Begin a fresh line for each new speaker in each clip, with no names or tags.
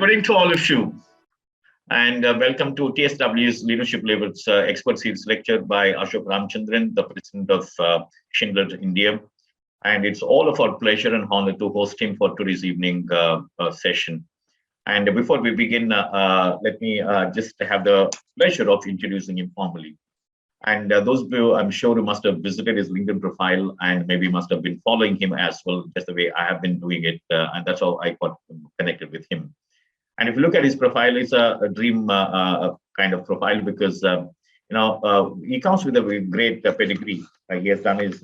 Good evening to all of you, and welcome to TSW's Leadership Levels Expert Series lecture by Ashok Ramchandran, the President of Schindler India. And it's all of our pleasure and honor to host him for today's evening session. And before we begin, let me just have the pleasure of introducing him formally. And those of you, I'm sure, who must have visited his LinkedIn profile and maybe must have been following him as well, just the way I have been doing it. And that's how I got connected with him. And if you look at his profile, it's a dream kind of profile because he comes with a great pedigree. He has done his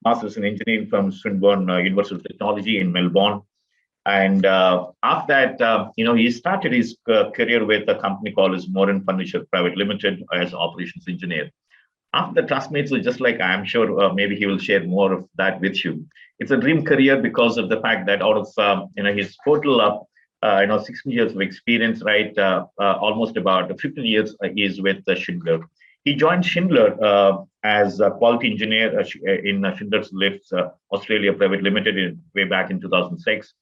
master's in engineering from Swinburne University of Technology in Melbourne, and after that, he started his career with a company called as Modern Furniture Private Limited as operations engineer. After the classmates, just like I'm sure, maybe he will share more of that with you. It's a dream career because of the fact that out of his total 16 years of experience, right? Almost about 15 years is with Schindler. He joined Schindler as a quality engineer in Schindler's Lifts Australia Private Limited way back in 2006,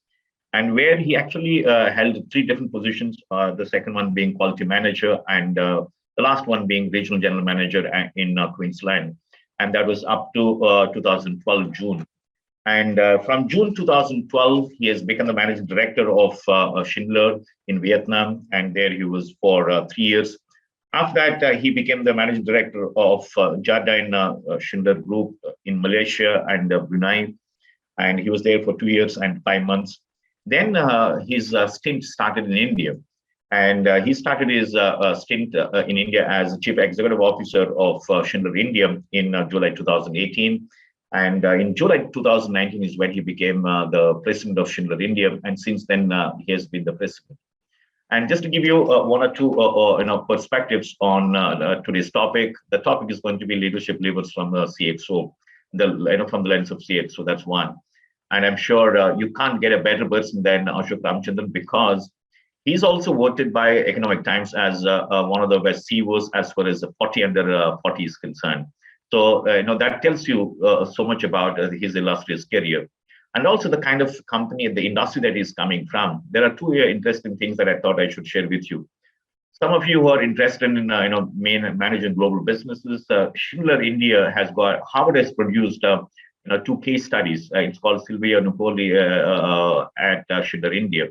and where he actually held 3 different positions. The second one being quality manager, and the last one being regional general manager in Queensland, and that was up to 2012 June. And from June 2012, he has become the managing director of Schindler in Vietnam, and there he was for 3 years. After that, he became the managing director of Jardine Schindler Group in Malaysia and Brunei, and he was there for 2 years and 5 months. Then his stint started in India, and he started his stint in India as chief executive officer of Schindler India in July 2018. And in July 2019 is when he became the president of Schindler India, and since then he has been the president. And just to give you one or two perspectives on today's topic, the topic is going to be leadership levers from the CXO, from the lens of CXO. That's one, and I'm sure you can't get a better person than Ashok Ramchandran, because he's also voted by Economic Times as one of the best CEOs as far as 40 under 40 is concerned. So, that tells you so much about his illustrious career, and also the kind of company, the industry that he's coming from. There are 2 interesting things that I thought I should share with you. Some of you who are interested in, managing global businesses, Schindler India has got, Harvard has produced, 2 case studies. It's called Sylvia Napoli at Schindler India.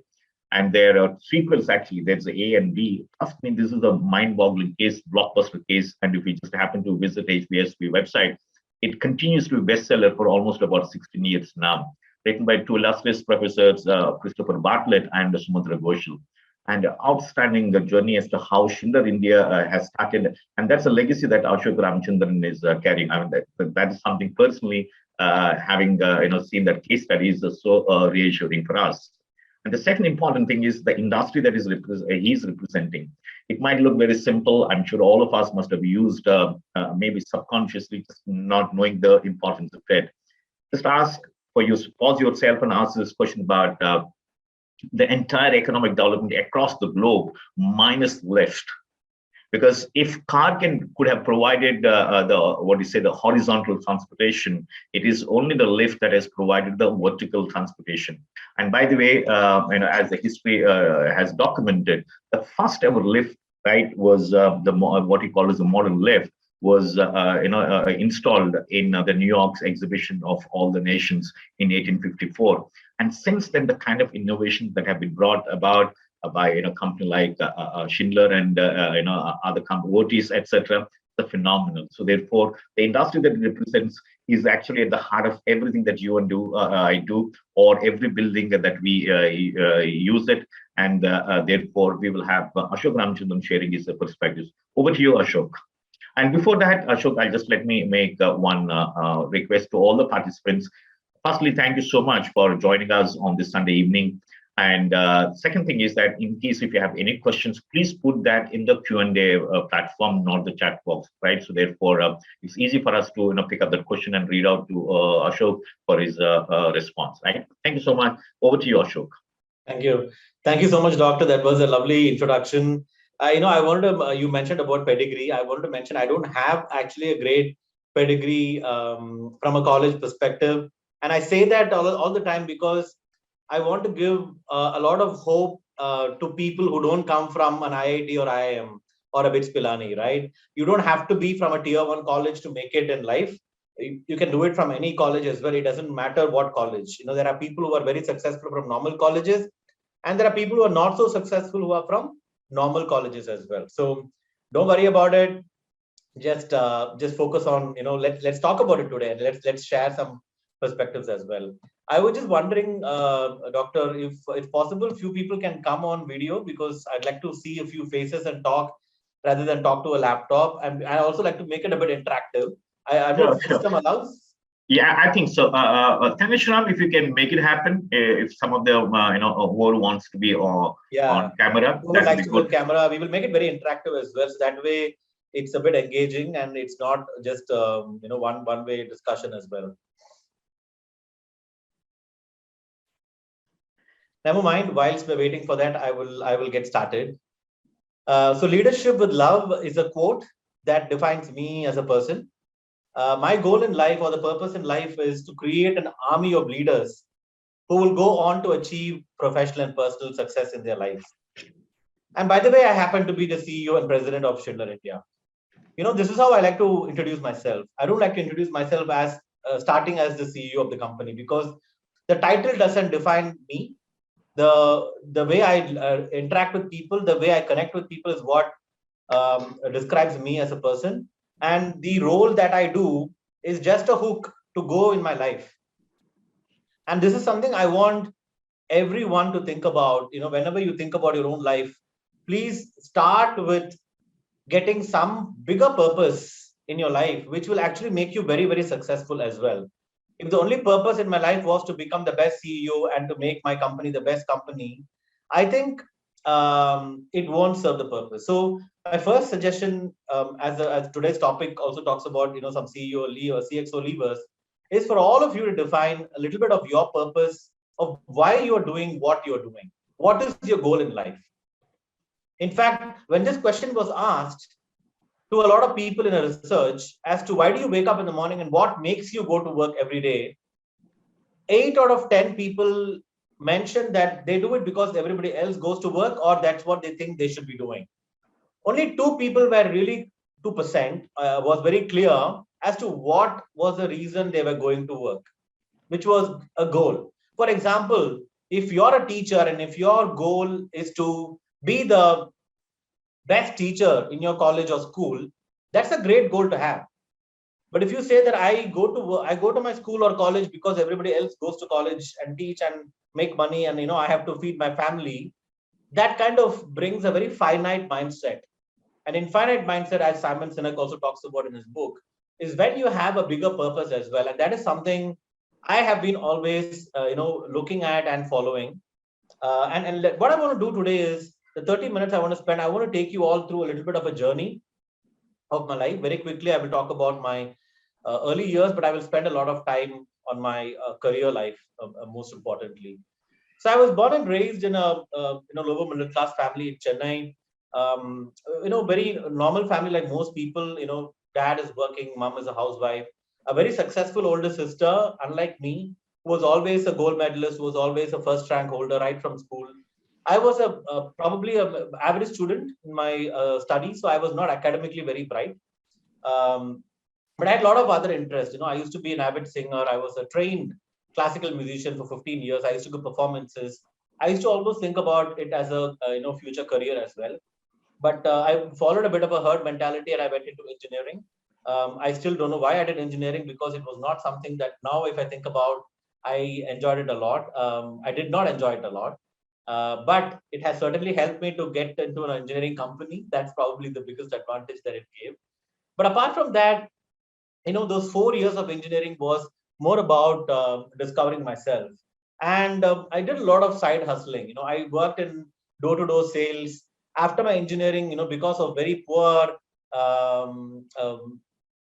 And there are sequels, actually. There's A and B. Trust me, this is a mind-boggling case, blockbuster case. And if you just happen to visit HBSP website, it continues to be bestseller for almost about 16 years now. Written by 2 illustrious professors, Christopher Bartlett and Sumatra Ghoshal. And outstanding journey as to how Schindler India has started. And that's a legacy that Ashok Ramchandran is carrying. I mean, that is something personally, having seen that case study is so reassuring for us. And the second important thing is the industry that he's representing. It might look very simple. I'm sure all of us must have used, maybe subconsciously, just not knowing the importance of it. Just pause yourself and ask this question about the entire economic development across the globe minus lift. Because if car could have provided the horizontal transportation, it is only the lift that has provided the vertical transportation. And by the way, as the history has documented, the first ever lift, right, was what he called as the modern lift, was installed in the New York's exhibition of all the nations in 1854. And since then, the kind of innovations that have been brought about by a company like Schindler and other companies, etc., are phenomenal. So therefore, the industry that it represents is actually at the heart of everything that you and I do, or every building that we use it. And therefore, we will have Ashok Ramchandran sharing his perspectives. Over to you, Ashok. And before that, Ashok, let me make one request to all the participants. Firstly, thank you so much for joining us on this Sunday evening. And second thing is that in case if you have any questions, please put that in the Q&A platform, not the chat box, right? So therefore, it's easy for us to pick up that question and read out to Ashok for his response, right? Thank you so much. Over to you, Ashok.
Thank you. Thank you so much, Doctor. That was a lovely introduction. I wanted to, you mentioned about pedigree. I wanted to mention I don't have actually a great pedigree from a college perspective. And I say that all the time because I want to give a lot of hope to people who don't come from an IIT or IIM or a BITS Pilani, right? You don't have to be from a tier 1 college to make it in life. You can do it from any college as well. It doesn't matter what college. There are people who are very successful from normal colleges, and there are people who are not so successful who are from normal colleges as well. So don't worry about it. Just focus on, let's talk about it today, and let's share some perspectives as well. I was just wondering, Doctor, if possible, few people can come on video, because I'd like to see a few faces and talk rather than talk to a laptop. And I also like to make it a bit interactive. I know
Sure,
if
sure.
system allows.
Yeah, I think so. Thank you, Shram, if you can make it happen, if some of the who wants to be
Yeah,
on camera,
who
that would
likes
be
to be on
good.
camera, we will make it very interactive as well. So that way, it's a bit engaging and it's not just one way discussion as well. Never mind. Whilst we're waiting for that, I will get started. So leadership with love is a quote that defines me as a person. My goal in life, or the purpose in life, is to create an army of leaders who will go on to achieve professional and personal success in their lives. And by the way, I happen to be the CEO and President of Schindler India. This is how I like to introduce myself. I don't like to introduce myself as starting as the CEO of the company, because the title doesn't define me. The way I interact with people, the way I connect with people, is what describes me as a person. And the role that I do is just a hook to go in my life. And this is something I want everyone to think about. Whenever you think about your own life, please start with getting some bigger purpose in your life, which will actually make you very, very successful as well. If the only purpose in my life was to become the best CEO and to make my company the best company, I think it won't serve the purpose. So my first suggestion, as today's topic also talks about, some CEO or CXO levers, is for all of you to define a little bit of your purpose of why you are doing what you're doing. What is your goal in life? In fact, when this question was asked to a lot of people in a research as to why do you wake up in the morning and what makes you go to work every day, 8 out of 10 people mentioned that they do it because everybody else goes to work, or that's what they think they should be doing. Only 2 people were really 2% was very clear as to what was the reason they were going to work, which was a goal. For example, if you're a teacher and if your goal is to be the best teacher in your college or school, that's a great goal to have. But if you say that I go to my school or college because everybody else goes to college and teach and make money, and I have to feed my family, that kind of brings a very finite mindset. An infinite mindset, as Simon Sinek also talks about in his book, is when you have a bigger purpose as well. And that is something I have been always looking at and following. And what I want to do today is the 30 minutes I want to spend, I want to take you all through a little bit of a journey of my life. Very quickly, I will talk about my early years, but I will spend a lot of time on my career life, most importantly. So I was born and raised in a lower middle class family in Chennai. Very normal family like most people. Dad is working, mom is a housewife. A very successful older sister, unlike me, who was always a gold medalist, who was always a first rank holder right from school. I was probably a average student in my studies, so I was not academically very bright. Um, but I had a lot of other interests. I used to be an avid singer. I was a trained classical musician for 15 years. I used to do performances. I used to almost think about it as a future career as well. But I followed a bit of a herd mentality and I went into engineering. I still don't know why I did engineering, because it was not something that now, if I think about, I enjoyed it a lot. I did not enjoy it a lot. But it has certainly helped me to get into an engineering company. That's probably the biggest advantage that it gave. But apart from that, those 4 years of engineering was more about discovering myself. And I did a lot of side hustling. I worked in door-to-door sales after my engineering. Because of very poor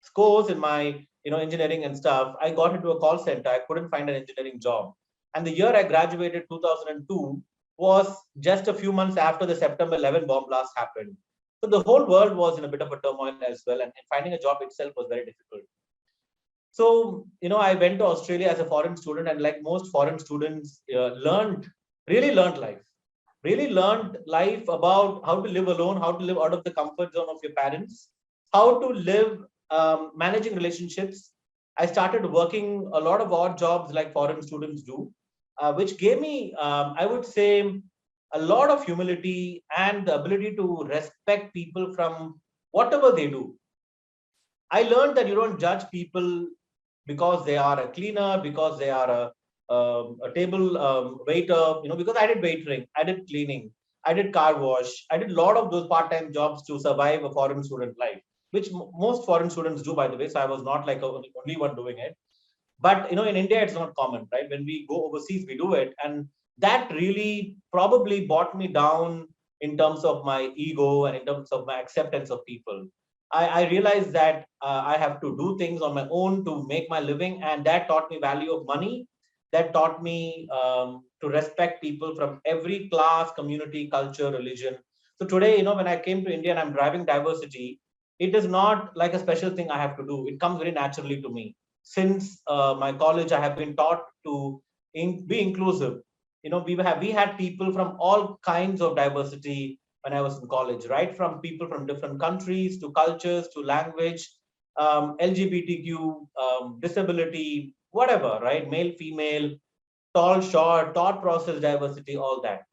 scores in my engineering and stuff, I got into a call center. I couldn't find an engineering job, and the year I graduated, 2002, was just a few months after the September 11 bomb blast happened. So the whole world was in a bit of a turmoil as well, and finding a job itself was very difficult. So, I went to Australia as a foreign student, and like most foreign students, really learned life about how to live alone, how to live out of the comfort zone of your parents, how to live managing relationships. I started working a lot of odd jobs like foreign students do, which gave me, I would say, a lot of humility and the ability to respect people from whatever they do. I learned that you don't judge people because they are a cleaner, because they are a table waiter, because I did waitering, I did cleaning, I did car wash, I did a lot of those part-time jobs to survive a foreign student life, which most foreign students do, by the way. So I was not like only one doing it. But in India, it's not common, right? When we go overseas, we do it. And that really probably brought me down in terms of my ego and in terms of my acceptance of people. I realized that I have to do things on my own to make my living, and that taught me value of money. That taught me to respect people from every class, community, culture, religion. So today, when I came to India and I'm driving diversity, it is not like a special thing I have to do. It comes very naturally to me. Since my college, I have been taught to be inclusive. We had people from all kinds of diversity when I was in college, right? From people from different countries to cultures to language, LGBTQ, disability, whatever, right? Male, female, tall, short, thought process diversity, all that.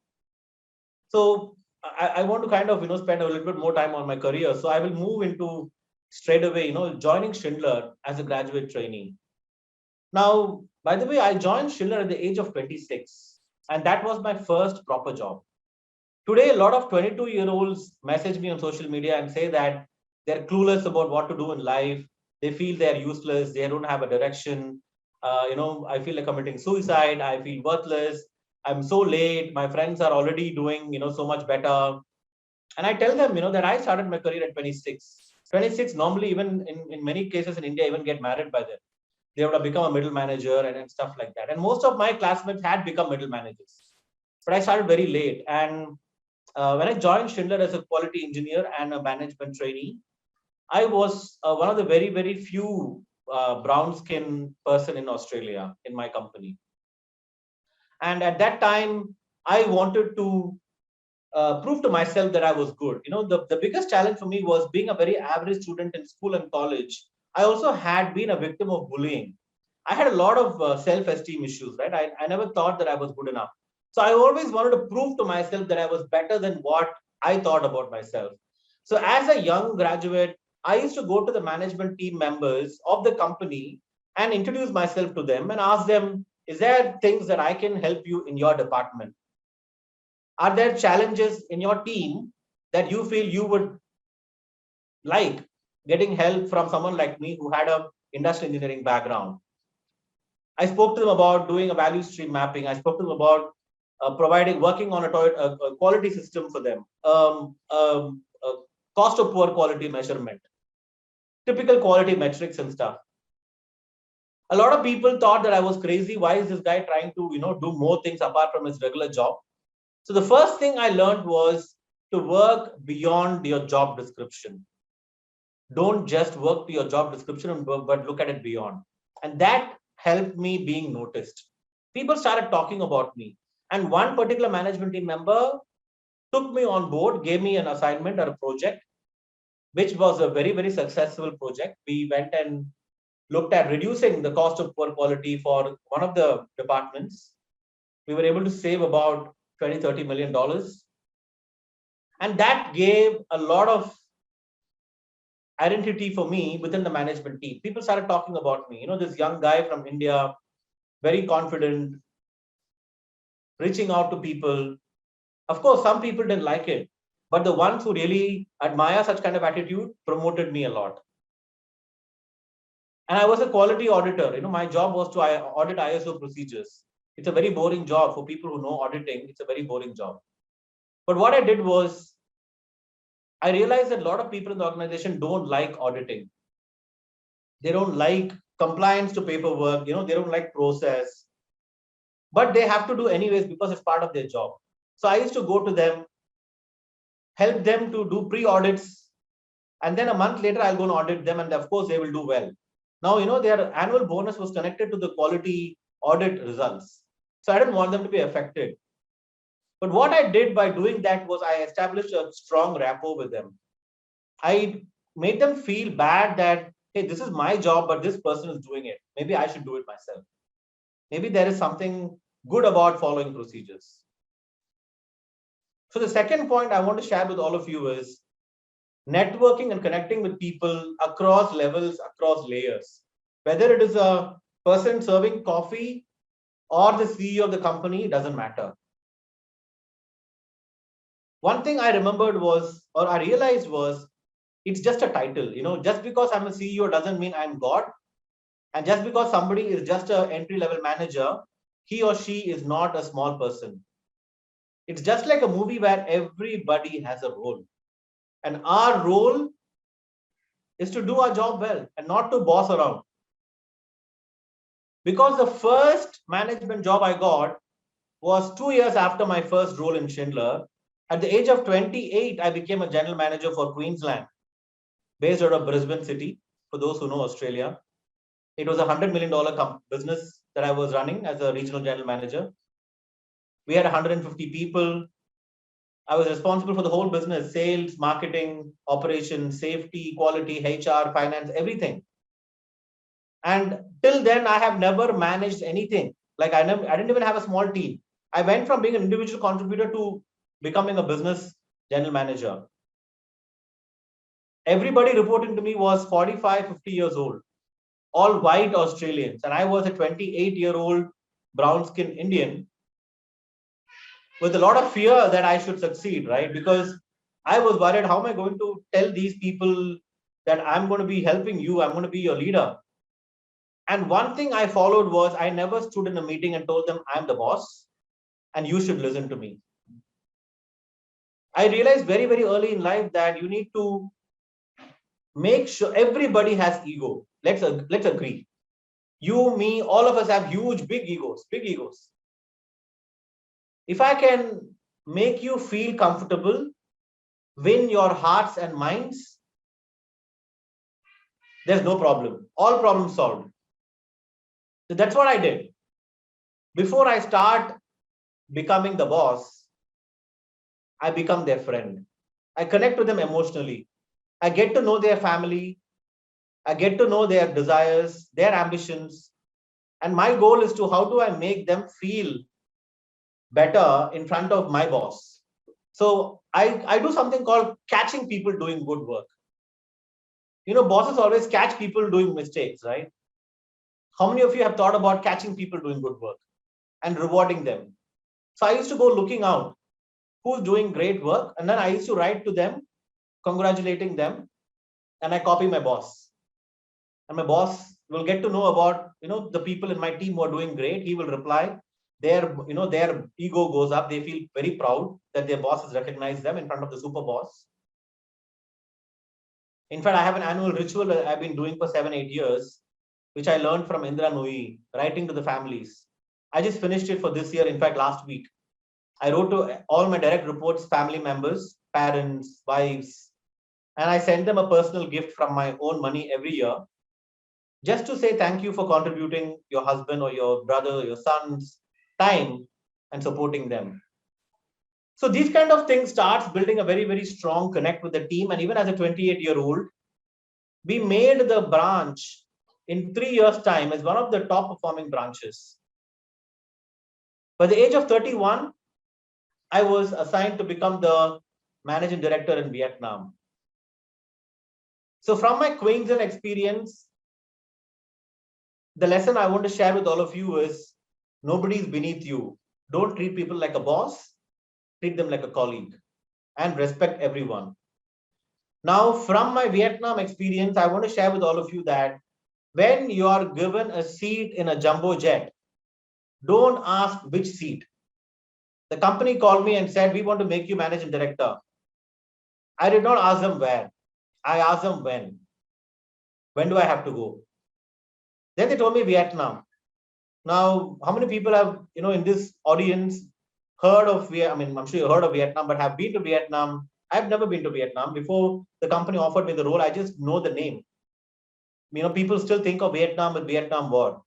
So I want to kind of spend a little bit more time on my career. So I will move into straight away, joining Schindler as a graduate trainee. Now, by the way, I joined Schindler at the age of 26, and that was my first proper job. Today, a lot of 22-year-olds message me on social media and say that they're clueless about what to do in life. They feel they're useless. They don't have a direction. I feel like committing suicide. I feel worthless. I'm so late. My friends are already doing, so much better. And I tell them, that I started my career at 26. 26, normally, even in many cases in India, even get married by then. They would have become a middle manager and stuff like that. And most of my classmates had become middle managers. But I started very late. And when I joined Schindler as a quality engineer and a management trainee, I was one of the very, very few brown skin person in Australia in my company. And at that time, I wanted to prove to myself that I was good. The biggest challenge for me was being a very average student in school and college. I also had been a victim of bullying. I had a lot of self-esteem issues, right? I never thought that I was good enough. So I always wanted to prove to myself that I was better than what I thought about myself. So as a young graduate, I used to go to the management team members of the company and introduce myself to them and ask them, is there things that I can help you in your department? Are there challenges in your team that you feel you would like getting help from someone like me who had a industrial engineering background? I spoke to them about doing a value stream mapping. I spoke to them about working on a quality system for them, cost of poor quality measurement, typical quality metrics and stuff. A lot of people thought that I was crazy. Why is this guy trying to, do more things apart from his regular job? So the first thing I learned was to work beyond your job description. Don't just work to your job description, but look at it beyond. And that helped me being noticed. People started talking about me. And one particular management team member took me on board, gave me an assignment or a project, which was a very, very successful project. We went and looked at reducing the cost of poor quality for one of the departments. We were able to save about 20, $30 million. And that gave a lot of identity for me within the management team. People started talking about me. This young guy from India, very confident, reaching out to people. Of course, some people didn't like it, but the ones who really admire such kind of attitude promoted me a lot. And I was a quality auditor. My job was to audit ISO procedures. It's a very boring job for people who know auditing. It's a very boring job. But what I did was I realized that a lot of people in the organization don't like auditing. They don't like compliance to paperwork. They don't like process, but they have to do anyways because it's part of their job. So I used to go to them, help them to do pre-audits, and then a month later I'll go and audit them, and of course they will do well. Now, their annual bonus was connected to the quality audit results. So I didn't want them to be affected. But what I did by doing that was I established a strong rapport with them. I made them feel bad that, hey, this is my job, but this person is doing it. Maybe I should do it myself. Maybe there is something good about following procedures. So the second point I want to share with all of you is networking and connecting with people across levels, across layers. Whether it is a person serving coffee or the CEO of the company, it doesn't matter. One thing I remembered was, or I realized was, it's just a title. Just because I'm a CEO doesn't mean I'm God. And just because somebody is just an entry level manager, he or she is not a small person. It's just like a movie where everybody has a role. And our role is to do our job well and not to boss around. Because the first management job I got was 2 years after my first role in Schindler. At the age of 28, I became a general manager for Queensland, based out of Brisbane City, for those who know Australia. It was a $100 million business that I was running as a regional general manager. We had 150 people. I was responsible for the whole business: sales, marketing, operations, safety, quality, HR, finance, everything. And till then, I have never managed anything. Like I didn't even have a small team. I went from being an individual contributor to becoming a business general manager. Everybody reporting to me was 45, 50 years old, all white Australians. And I was a 28-year-old brown skinned Indian with a lot of fear that I should succeed, right? Because I was worried, how am I going to tell these people that I'm going to be helping you? I'm going to be your leader. And one thing I followed was I never stood in a meeting and told them I'm the boss and you should listen to me. I realized very, very early in life that you need to make sure everybody has ego. Let's agree. You, me, all of us have huge, big egos, big egos. If I can make you feel comfortable, win your hearts and minds, there's no problem. All problems solved. So that's what I did. Before I start becoming the boss, I become their friend. I connect with them emotionally. I get to know their family. I get to know their desires, their ambitions. And my goal is to how do I make them feel better in front of my boss. So I do something called catching people doing good work. Bosses always catch people doing mistakes, right? How many of you have thought about catching people doing good work and rewarding them? So I used to go looking out who's doing great work, and then I used to write to them, congratulating them, and I copy my boss. And my boss will get to know about the people in my team who are doing great. He will reply. Their ego goes up. They feel very proud that their boss has recognized them in front of the super boss. In fact, I have an annual ritual I've been doing for 7-8 years, which I learned from Indra Nooyi, writing to the families. I just finished it for this year. In fact, last week, I wrote to all my direct reports, family members, parents, wives, and I sent them a personal gift from my own money every year, just to say thank you for contributing your husband or your brother, your son's time and supporting them. So these kind of things starts building a very, very strong connect with the team. And even as a 28-year-old, we made the branch in 3 years' time as one of the top performing branches. By the age of 31, I was assigned to become the managing director in Vietnam. So from my Queensland experience, the lesson I want to share with all of you is nobody is beneath you. Don't treat people like a boss, treat them like a colleague, and respect everyone. Now, from my Vietnam experience, I want to share with all of you that when you are given a seat in a jumbo jet, don't ask which seat. The company called me and said, we want to make you managing director. I did not ask them where. I asked them when. When do I have to go? Then they told me Vietnam. Now, how many people have, in this audience heard of Vietnam? I mean, I'm sure you heard of Vietnam, but have been to Vietnam. I've never been to Vietnam. Before the company offered me the role, I just know the name. people still think of Vietnam with Vietnam War.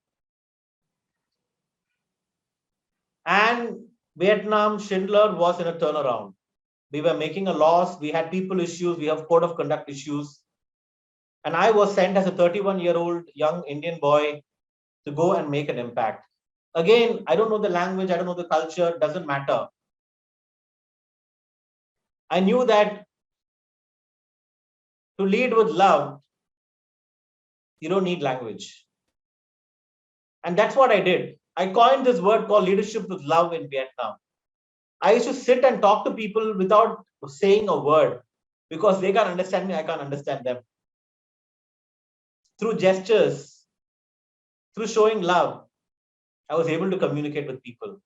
And Vietnam, Schindler was in a turnaround. We were making a loss. We had people issues. We have code of conduct issues. And I was sent as a 31-year-old young Indian boy to go and make an impact. Again, I don't know the language. I don't know the culture. Doesn't matter. I knew that to lead with love, you don't need language. And that's what I did. I coined this word called leadership with love in Vietnam. I used to sit and talk to people without saying a word because they can't understand me, I can't understand them. Through gestures, through showing love, I was able to communicate with people.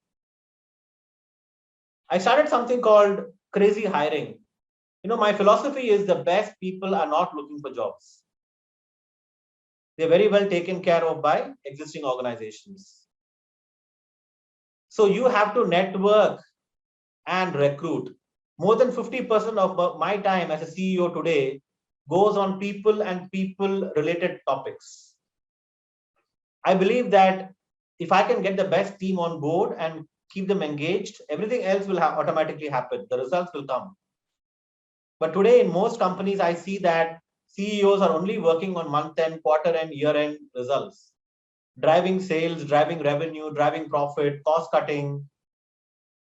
I started something called crazy hiring. My philosophy is the best people are not looking for jobs. They're very well taken care of by existing organizations. So you have to network and recruit. More than 50% of my time as a CEO today goes on people and people related topics. I believe that if I can get the best team on board and keep them engaged, everything else will automatically happen. The results will come. But today in most companies, I see that CEOs are only working on month-end, quarter-end, year-end results, driving sales, driving revenue, driving profit, cost cutting.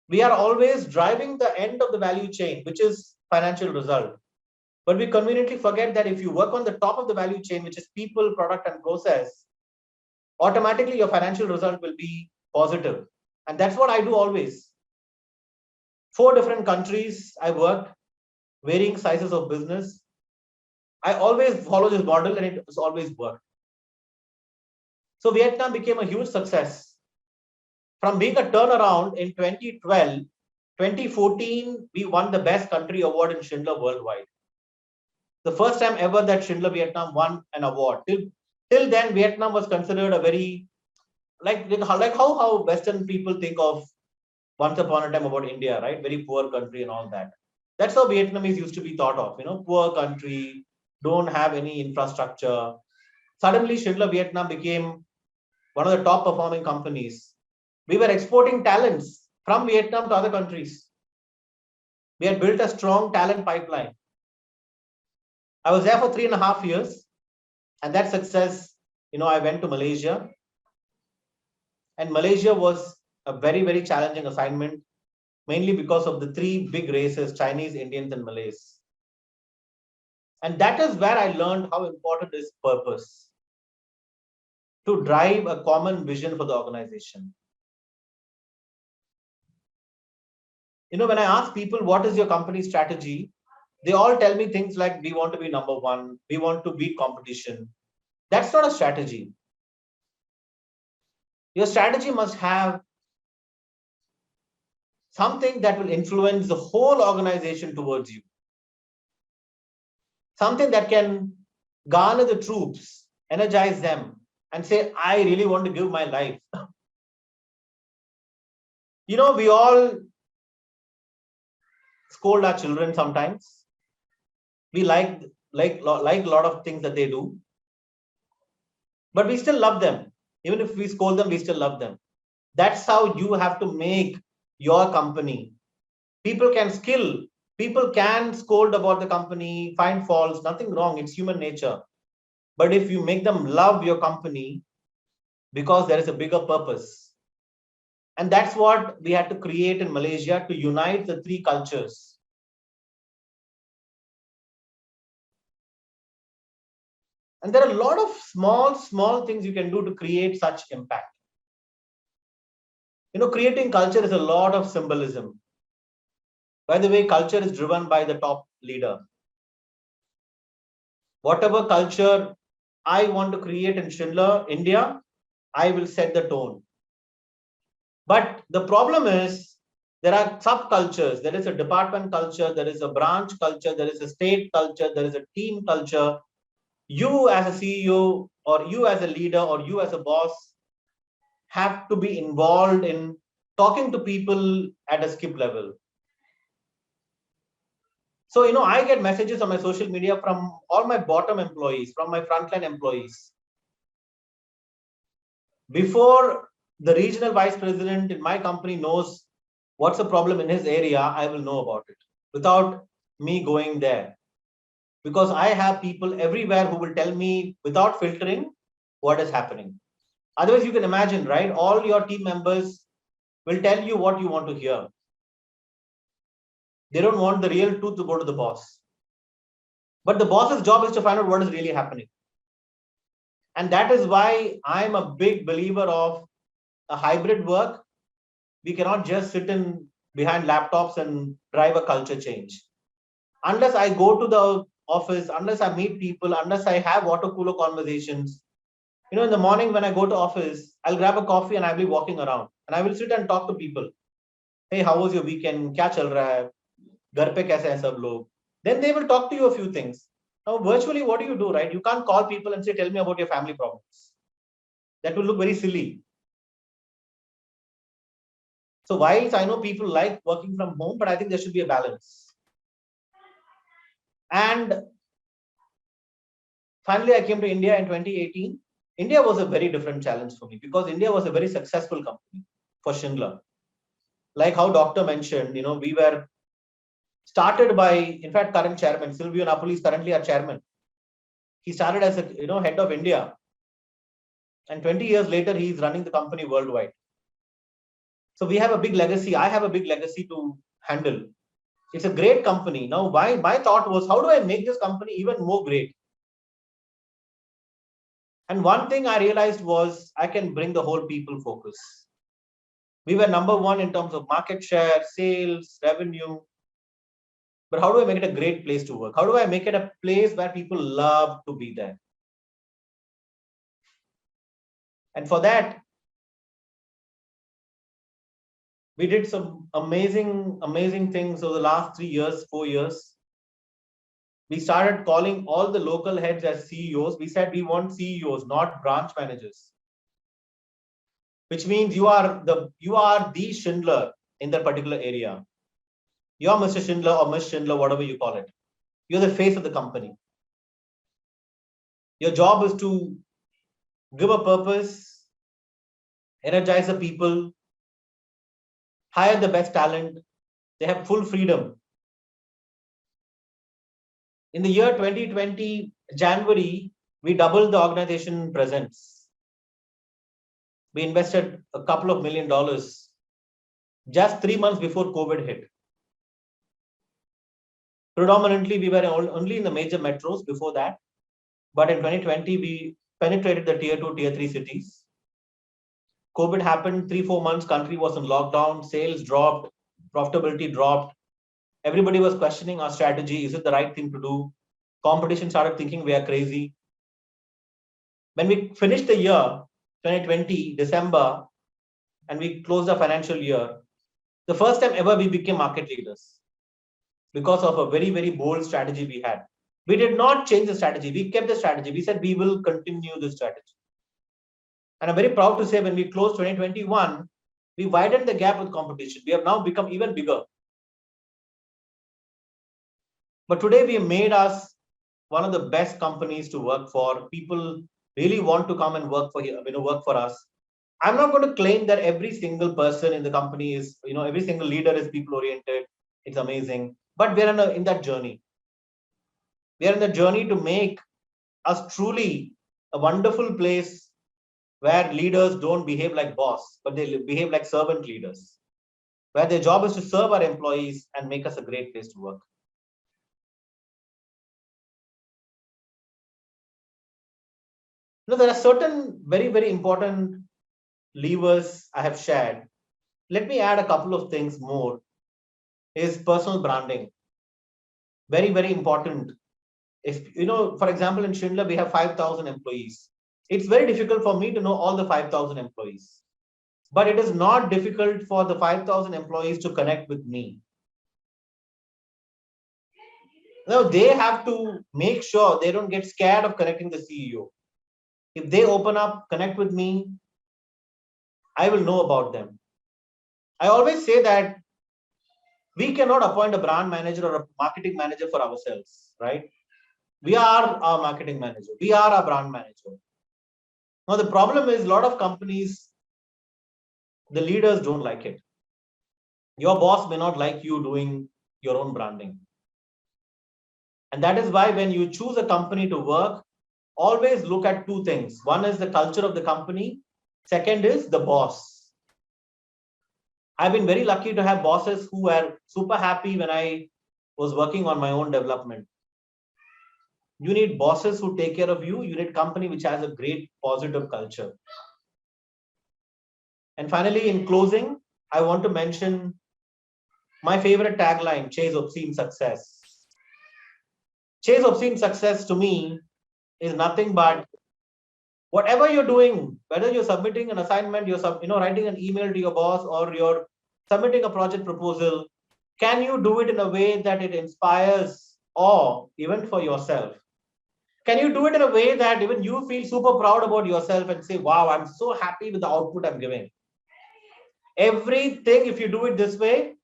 We are always driving the end of the value chain, which is financial result. But we conveniently forget that if you work on the top of the value chain, which is people, product, and process, automatically your financial result will be positive. And that's what I do always. 4 different countries I worked, varying sizes of business. I always follow this model and it has always worked. So Vietnam became a huge success. From being a turnaround in 2012, 2014, we won the best country award in Schindler worldwide. The first time ever that Schindler Vietnam won an award. Till then, Vietnam was considered a very, like how Western people think of once upon a time about India, right? Very poor country and all that. That's how Vietnamese used to be thought of, poor country, don't have any infrastructure. Suddenly, Schindler Vietnam became one of the top performing companies. We were exporting talents from Vietnam to other countries. We had built a strong talent pipeline. I was there for 3.5 years. And that success, I went to Malaysia. And Malaysia was a very, very challenging assignment, mainly because of the 3 big races, Chinese, Indians, and Malays. And that is where I learned how important is purpose to drive a common vision for the organization. When I ask people, what is your company strategy? They all tell me things like, we want to be number 1, we want to beat competition. That's not a strategy. Your strategy must have something that will influence the whole organization towards you. Something that can garner the troops, energize them, and say, I really want to give my life. We all scold our children sometimes. We like a lot of things that they do. But we still love them. Even if we scold them, we still love them. That's how you have to make your company. People can scold about the company, find faults, nothing wrong. It's human nature. But if you make them love your company, because there is a bigger purpose. And that's what we had to create in Malaysia to unite the 3 cultures. And there are a lot of small things you can do to create such impact. Creating culture is a lot of symbolism. By the way, culture is driven by the top leader. Whatever culture I want to create in Schindler, India, I will set the tone. But the problem is, there are subcultures. There is a department culture, there is a branch culture, there is a state culture, there is a team culture. You as a CEO or you as a leader or you as a boss have to be involved in talking to people at a skip level. So, I get messages on my social media from all my bottom employees, from my frontline employees. Before the regional vice president in my company knows what's the problem in his area, I will know about it without me going there. Because I have people everywhere who will tell me without filtering what is happening. Otherwise, you can imagine, right? All your team members will tell you what you want to hear. They don't want the real truth to go to the boss. But the boss's job is to find out what is really happening. And that is why I'm a big believer of a hybrid work. We cannot just sit in behind laptops and drive a culture change. Unless I go to the office, unless I meet people, unless I have water cooler conversations. In the morning when I go to office, I'll grab a coffee and I'll be walking around and I will sit and talk to people. Hey, how was your weekend? Kya chal raha hai? Ghar pe kaise hai sab log? Then they will talk to you a few things. Now, virtually, what do you do, right? You can't call people and say, tell me about your family problems. That will look very silly. So whilst I know people like working from home, but I think there should be a balance. And finally, I came to India in 2018. India was a very different challenge for me because India was a very successful company for Schindler. Like how Doctor mentioned, we were started by, in fact, current chairman, Silvio Napoli is currently our chairman. He started as a, head of India. And 20 years later, he is running the company worldwide. So we have a big legacy. I have a big legacy to handle. It's a great company. Now, my thought was, how do I make this company even more great? And one thing I realized was I can bring the whole people focus. We were number one in terms of market share, sales, revenue. But how do I make it a great place to work? How do I make it a place where people love to be there? And for that, we did some amazing things over the last 3 years, 4 years. We started calling all the local heads as CEOs. We said we want CEOs, not branch managers. Which means you are the Schindler in that particular area. You're Mr. Schindler or Miss Schindler, whatever you call it. You're the face of the company. Your job is to give a purpose, energize the people, hire the best talent. They have full freedom. In the year 2020, January, we doubled the organization presence. We invested a couple of $1 million just 3 months before COVID hit. Predominantly, we were only in the major metros before that. But in 2020, we penetrated the tier 2, tier 3 cities. COVID happened 3-4 months, country was in lockdown, sales dropped, profitability dropped. Everybody was questioning our strategy. Is it the right thing to do? Competition started thinking we are crazy. When we finished the year, 2020, December, and we closed the financial year, the first time ever we became market leaders because of a very, very bold strategy we had. We did not change the strategy. We kept the strategy. We said we will continue the strategy. And I'm very proud to say when we closed 2021, we widened the gap with competition. We have now become even bigger. But today we made us one of the best companies to work for. People really want to come and work for us. I'm not going to claim that every single person in the company is, every single leader is people oriented. It's amazing. But we're in that journey. We are in the journey to make us truly a wonderful place where leaders don't behave like boss, but they behave like servant leaders, where their job is to serve our employees and make us a great place to work. There are certain very, very important levers I have shared. Let me add a couple of things more. Is personal branding. Very, very important. If, for example, in Schindler, we have 5,000 employees. It's very difficult for me to know all the 5,000 employees. But it is not difficult for the 5,000 employees to connect with me. Now, they have to make sure they don't get scared of connecting the CEO. If they open up, connect with me, I will know about them. I always say that We cannot appoint a brand manager or a marketing manager for ourselves, right? We are our marketing manager. We are our brand manager. Now, the problem is a lot of companies, the leaders don't like it. Your boss may not like you doing your own branding. And that is why when you choose a company to work, always look at two things. One is the culture of the company. Second is the boss. I've been very lucky to have bosses who were super happy when I was working on my own development. You need bosses who take care of you. You need company which has a great positive culture. And finally, in closing, I want to mention my favorite tagline, chase obscene success. Chase obscene success to me is nothing but whatever you're doing, whether you're submitting an assignment, you're writing an email to your boss, or you're submitting a project proposal, can you do it in a way that it inspires awe even for yourself? Can you do it in a way that even you feel super proud about yourself and say, wow, I'm so happy with the output I'm giving? Everything, if you do it this way,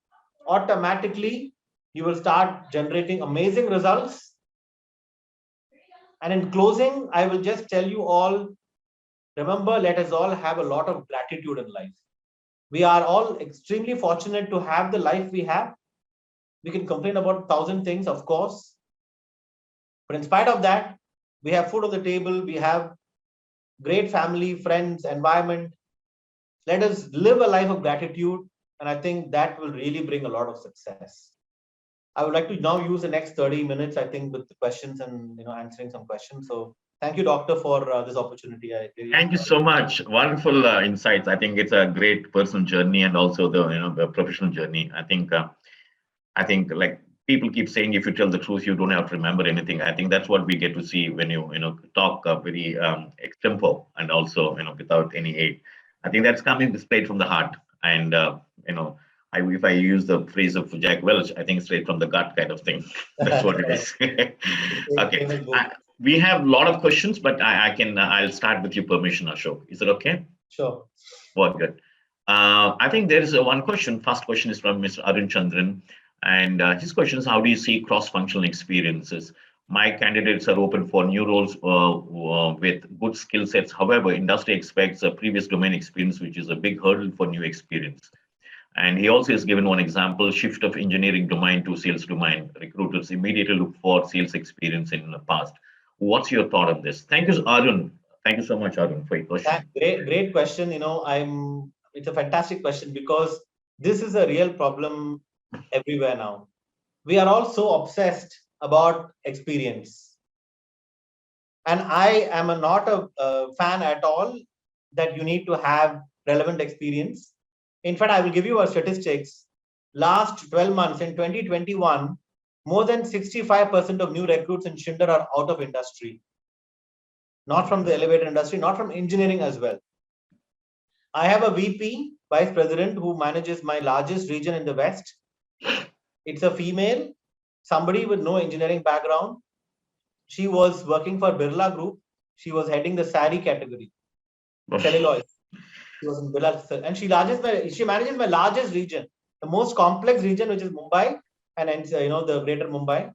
automatically you will start generating amazing results. And in closing, I will just tell you all, remember, let us all have a lot of gratitude in life. We are all extremely fortunate to have the life we have. We can complain about 1,000 things, of course. But in spite of that, we have food on the table, we have great family, friends, environment. Let us live a life of gratitude. And I think that will really bring a lot of success. I would like to now use the next 30 minutes, I think, with the questions and answering some questions. So thank you, Doctor, for this opportunity.
Thank you so much. Wonderful insights. I think it's a great personal journey and also the professional journey. I think like people keep saying, if you tell the truth, you don't have to remember anything. I think that's what we get to see when you talk very extempo and also without any hate. I think that's coming straight from the heart. And if I use the phrase of Jack Welch, I think straight from the gut kind of thing. That's what it is. Okay. We have a lot of questions, but I'll start with your permission, Ashok. Is it okay?
Sure.
Well, good. I think there is one question. First question is from Mr. Arun Chandran. And his question is, how do you see cross-functional experiences? My candidates are open for new roles with good skill sets. However, industry expects a previous domain experience, which is a big hurdle for new experience. And he also has given one example, shift of engineering domain to sales domain. Recruiters immediately look for sales experience in the past. What's your thought on this? Thank you, Arun. Thank you so much, Arun, for your question.
Great question. It's a fantastic question because this is a real problem everywhere now. We are all so obsessed about experience. And I am not a fan at all that you need to have relevant experience. In fact, I will give you a statistics. Last 12 months in 2021, more than 65% of new recruits in Schindler are out of industry. Not from the elevator industry, not from engineering as well. I have a VP, Vice President, who manages my largest region in the West. It's a female, somebody with no engineering background. She was working for Birla Group. She was heading the sari category, celluloid. She was in Birla, and she manages my largest region, the most complex region, which is Mumbai and the Greater Mumbai.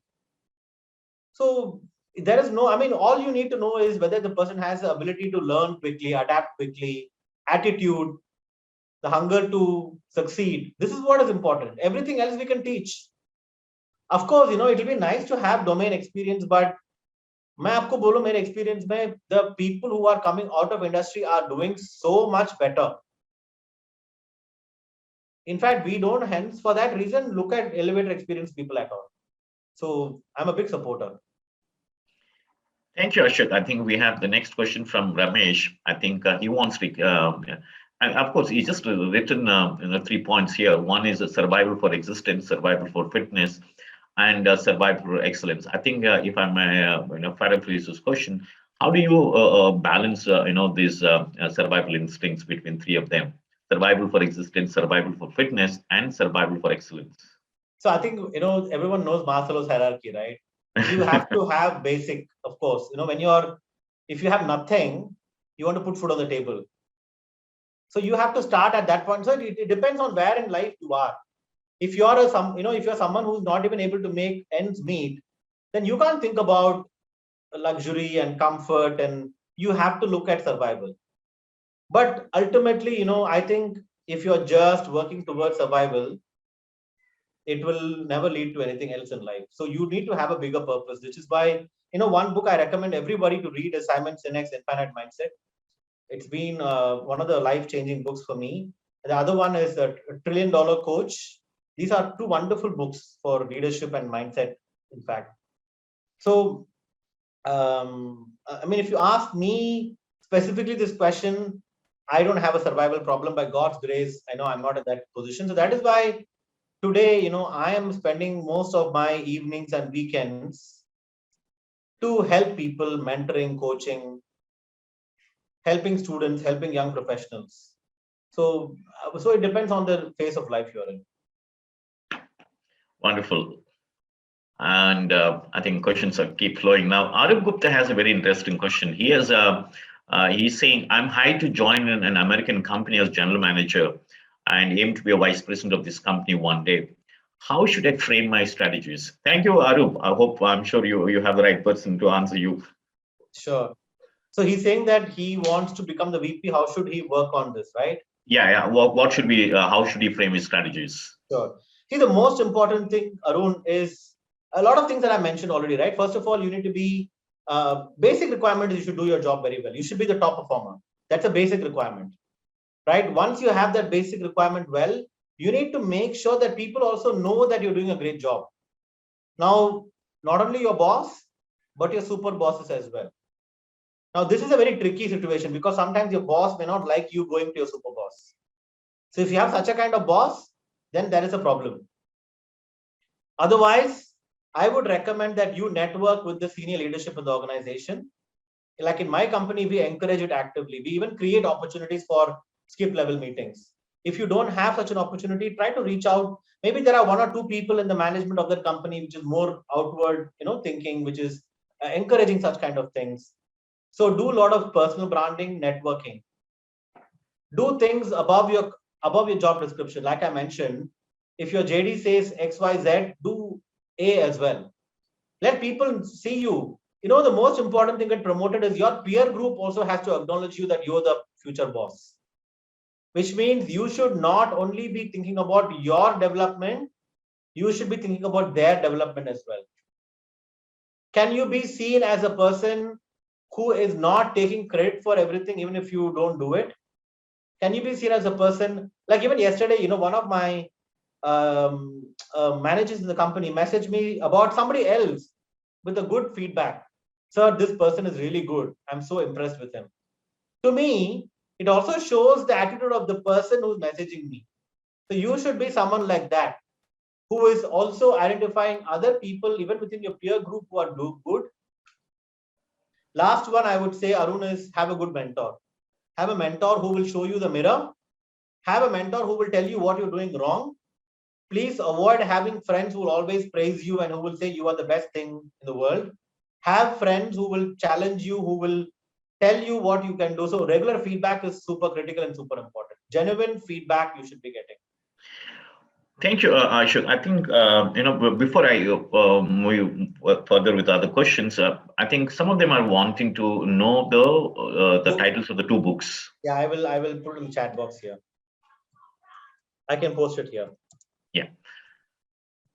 So there is all you need to know is whether the person has the ability to learn quickly, adapt quickly, attitude, the hunger to succeed. This is what is important. Everything else we can teach. Of course, it will be nice to have domain experience, but मैं आपको बोलूं मेरे experience में the people who are coming out of industry are doing so much better. In fact, we don't, hence for that reason, look at elevator experience people at all. So I'm a big supporter.
Thank you, Ashok. I think we have the next question from Ramesh. I think he wants to, and of course, he's just written 3 points here. One is a survival for existence, survival for fitness, and survival for excellence. I think if I may, paraphrase this question, how do you balance, these survival instincts between three of them? Survival for existence, survival for fitness, and survival for excellence.
So I think, everyone knows Maslow's hierarchy, right? You have to have basic, of course, if you have nothing, you want to put food on the table. So you have to start at that point. So it depends on where in life you are. if you're someone who's not even able to make ends meet, then you can't think about luxury and comfort, and you have to look at survival. But ultimately, I think if you're just working towards survival, it will never lead to anything else in life. So you need to have a bigger purpose, which is why, one book I recommend everybody to read is Simon Sinek's Infinite Mindset. It's been one of the life-changing books for me. The other one is a $1 Trillion Coach. These are two wonderful books for leadership and mindset, in fact. So, if you ask me specifically this question, I don't have a survival problem. By God's grace, I know I'm not in that position. So that is why today, I am spending most of my evenings and weekends to help people, mentoring, coaching, helping students, helping young professionals. So it depends on the phase of life you're in.
Wonderful. And I think questions keep flowing now. Arup Gupta has a very interesting question. He's saying, I'm hired to join an American company as general manager and aim to be a vice president of this company one day. How should I frame my strategies? Thank you, Arup. I'm sure you have the right person to answer you.
Sure. So he's saying that he wants to become the VP. How should he work on this, right?
Yeah. What should be? How should he frame his strategies?
Sure. See, the most important thing, Arun, is a lot of things that I mentioned already, right? First of all, you need to be basic requirement is you should do your job very well. You should be the top performer. That's a basic requirement, right? Once you have that basic requirement well, you need to make sure that people also know that you're doing a great job. Now, not only your boss, but your super bosses as well. Now, this is a very tricky situation because sometimes your boss may not like you going to your super boss. So if you have such a kind of boss, then there is a problem. Otherwise, I would recommend that you network with the senior leadership in the organization. Like in my company, we encourage it actively. We even create opportunities for skip level meetings. If you don't have such an opportunity, try to reach out. Maybe there are one or two people in the management of that company which is more outward, thinking, which is encouraging such kind of things. So do a lot of personal branding, networking. Do things above your job description. Like I mentioned, if your JD says XYZ, do A as well. Let people see you. The most important thing get promoted is your peer group also has to acknowledge you that you're the future boss. Which means you should not only be thinking about your development, you should be thinking about their development as well. Can you be seen as a person who is not taking credit for everything, even if you don't do it? Can you be seen as a person, like even yesterday, one of my managers in the company messaged me about somebody else with a good feedback. Sir, this person is really good. I'm so impressed with him. To me, it also shows the attitude of the person who's messaging me. So you should be someone like that, who is also identifying other people, even within your peer group, who are good. Last one, I would say, Arun, is have a good mentor. Have a mentor who will show you the mirror. Have a mentor who will tell you what you're doing wrong. Please avoid having friends who will always praise you and who will say you are the best thing in the world. Have friends who will challenge you, who will tell you what you can do. So regular feedback is super critical and super important. Genuine feedback you should be getting.
Thank you, Ashok. I think before I move further with other questions, I think some of them are wanting to know the titles of the two books.
Yeah, I will put it in the chat box here. I can post it here.
Yeah.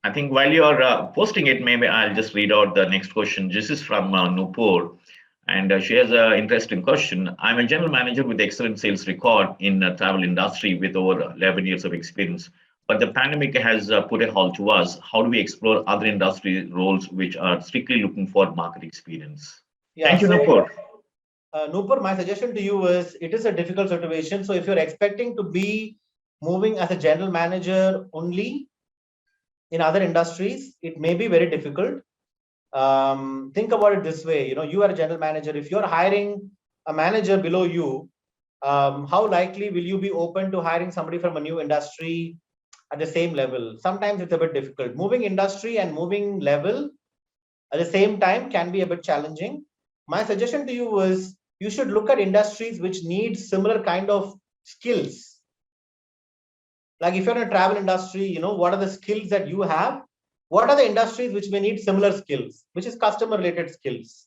I think while you're posting it, maybe I'll just read out the next question. This is from Nupur, and she has an interesting question. I'm a general manager with excellent sales record in the travel industry with over 11 years of experience. But the pandemic has put a halt to us. How do we explore other industry roles which are strictly looking for market experience? Yeah, thank you, Nupur.
Nupur, my suggestion to you is it is a difficult situation. So if you're expecting to be moving as a general manager only in other industries, it may be very difficult. Think about it this way. You are a general manager. If you're hiring a manager below you, how likely will you be open to hiring somebody from a new industry at the same level? Sometimes it's a bit difficult. Moving industry and moving level at the same time can be a bit challenging. My suggestion to you is you should look at industries which need similar kind of skills Like if you're in a travel industry, what are the skills that you have? What are the industries which may need similar skills, which is customer related skills?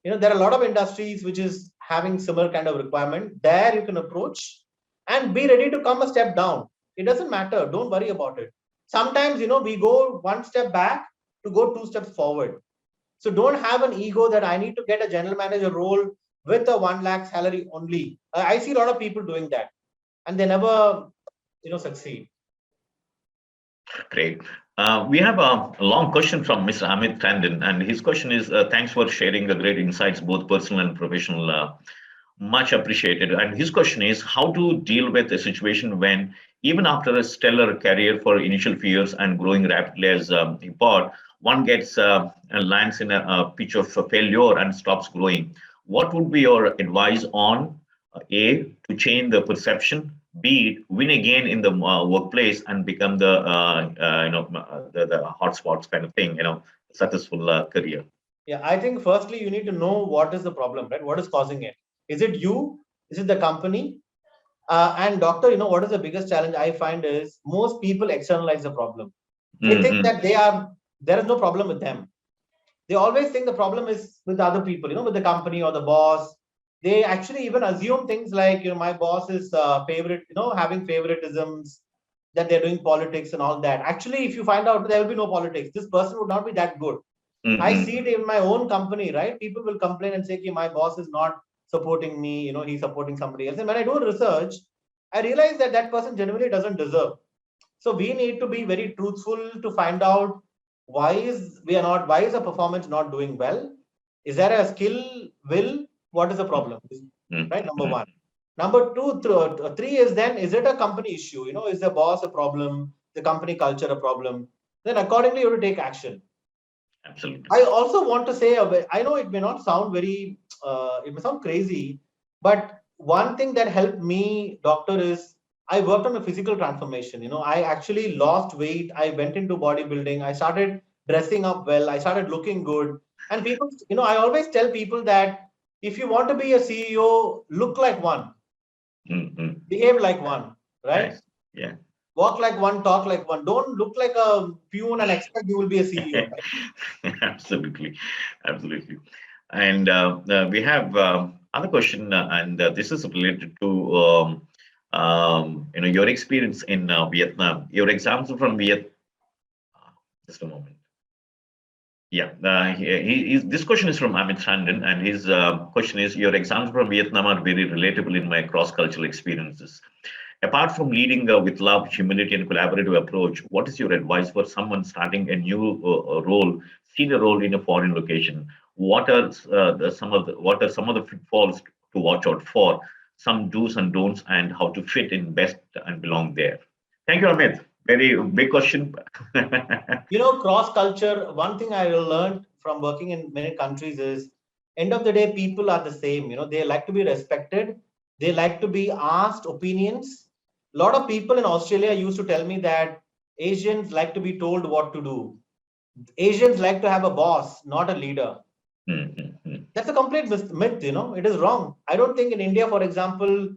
There are a lot of industries which is having similar kind of requirement. There you can approach and be ready to come a step down. It doesn't matter. Don't worry about it. Sometimes, we go one step back to go two steps forward. So don't have an ego that I need to get a general manager role with a 1 lakh salary only. I see a lot of people doing that and they never, succeed.
Great. We have a long question from Mr. Amit Tandon, and his question is, thanks for sharing the great insights, both personal and professional. Much appreciated. And his question is, how to deal with a situation when, even after a stellar career for initial few years and growing rapidly as he thought, one gets lands in a pitch of failure and stops growing. What would be your advice on A, to change the perception, B, win again in the workplace and become the hotspots kind of thing, successful career?
Yeah, I think firstly you need to know what is the problem, right? What is causing it? Is it you? Is it the company? And doctor, what is the biggest challenge I find is most people externalize the problem. They think that there is no problem with them. They always think the problem is with other people, with the company or the boss. They actually even assume things like, my boss is favorite, having favoritisms, that they're doing politics and all that. Actually, if you find out, there will be no politics. This person would not be that good. I see it in my own company, right? People will complain and say, my boss is not supporting me, he's supporting somebody else. And when I do research, I realize that that person genuinely doesn't deserve. So we need to be very truthful to find out why is a performance not doing well? Is there a skill, will? What is the problem? Right? Number one. Number two, three is then, is it a company issue? Is the boss a problem? The company culture a problem? Then accordingly, you have to take action.
Absolutely.
I also want to say, I know it may not sound very, it may sound crazy, but one thing that helped me, doctor, is I worked on a physical transformation. I actually lost weight. I went into bodybuilding. I started dressing up well. I started looking good. And people, I always tell people that if you want to be a CEO, look like one, behave like one, right?
Nice. Yeah.
Walk like one, talk like one. Don't look like a peon and expect you will be a CEO. Right?
Absolutely, absolutely. And we have other question, and this is related to your experience in Vietnam. Your example from Vietnam. Just a moment. Yeah, this question is from Amit Tandon, and his question is: your examples from Vietnam are very relatable in my cross-cultural experiences. Apart from leading with love, humility, and collaborative approach, what is your advice for someone starting a new senior role in a foreign location? What are some of the pitfalls to watch out for? Some do's and don'ts, and how to fit in best and belong there. Thank you, Amit. Very big question.
Cross culture, one thing I learned from working in many countries is end of the day, people are the same. They like to be respected. They like to be asked opinions. A lot of people in Australia used to tell me that Asians like to be told what to do. Asians like to have a boss, not a leader. That's a complete myth. It is wrong. I don't think in India, for example,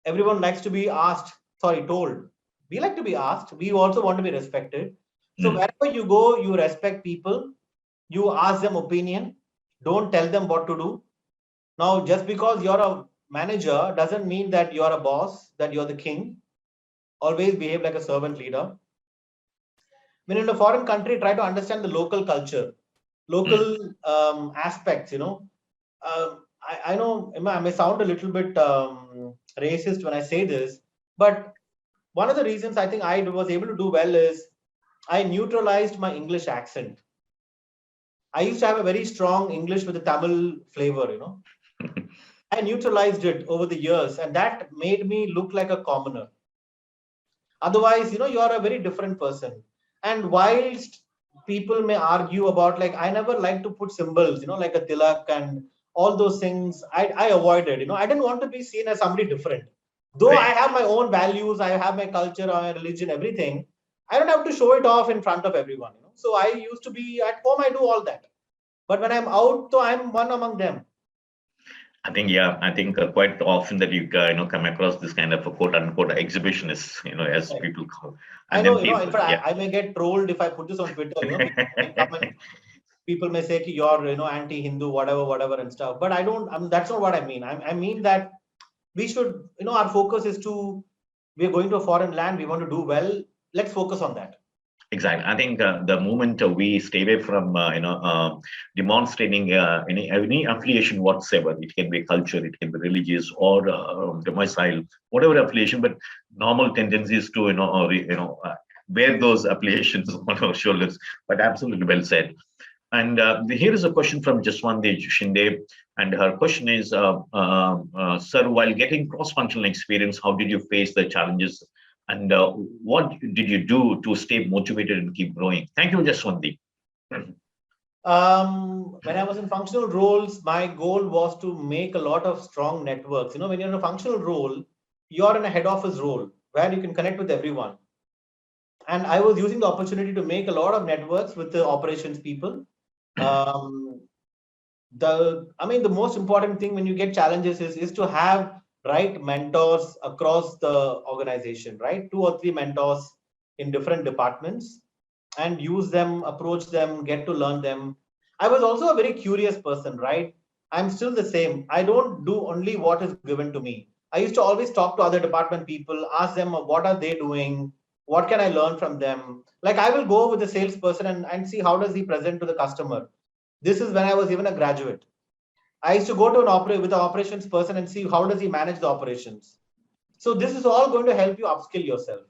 everyone likes to be told. We like to be asked. We also want to be respected. So wherever you go, you respect people. You ask them opinion. Don't tell them what to do. Now, just because you're a manager doesn't mean that you're a boss, that you're the king. Always behave like a servant leader. When in a foreign country, try to understand the local culture, local aspects. I know I may sound a little bit racist when I say this, but one of the reasons I think I was able to do well is I neutralized my English accent. I used to have a very strong English with a Tamil flavor. I neutralized it over the years, and that made me look like a commoner. Otherwise, you are a very different person. And whilst people may argue about, like, I never like to put symbols, like a tilak and all those things, I avoided. I didn't want to be seen as somebody different. Though I have my own values, I have my culture, my religion, everything, I don't have to show it off in front of everyone. So I used to be at home, I do all that. But when I'm out, so I'm one among them.
I think, yeah, I think quite often that you come across this kind of a quote unquote exhibitionist, as
Right.
people call,
I
and
know,
then people,
in fact,
yeah.
I may get trolled if I put this on Twitter, people may say you're, anti-Hindu, whatever and stuff. But I don't, that's not what I mean. I mean that we should, our focus is we're going to a foreign land, we want to do well. Let's focus on that.
Exactly. I think the moment we stay away from demonstrating any affiliation whatsoever, it can be culture, it can be religious or domicile, whatever affiliation, but normal tendencies to wear those affiliations on our shoulders. But absolutely well said. And here is a question from Jaswandi Shinde, and her question is, Sir, while getting cross-functional experience, how did you face the challenges, and what did you do to stay motivated and keep growing? Thank you, Jaswandi.
When I was in functional roles, my goal was to make a lot of strong networks. When you're in a functional role, you're in a head office role where you can connect with everyone. And I was using the opportunity to make a lot of networks with the operations people. The most important thing when you get challenges is to have right mentors across the organization, right? 2 or 3 mentors in different departments, and use them, approach them, get to learn them. I was also a very curious person, right? I'm still the same. I don't do only what is given to me. I used to always talk to other department people, ask them what are they doing, what can I learn from them. Like I will go with the salesperson and see how does he present to the customer. This is when I was even a graduate. I used to go to with an operations person and see how does he manage the operations. So this is all going to help you upskill yourself.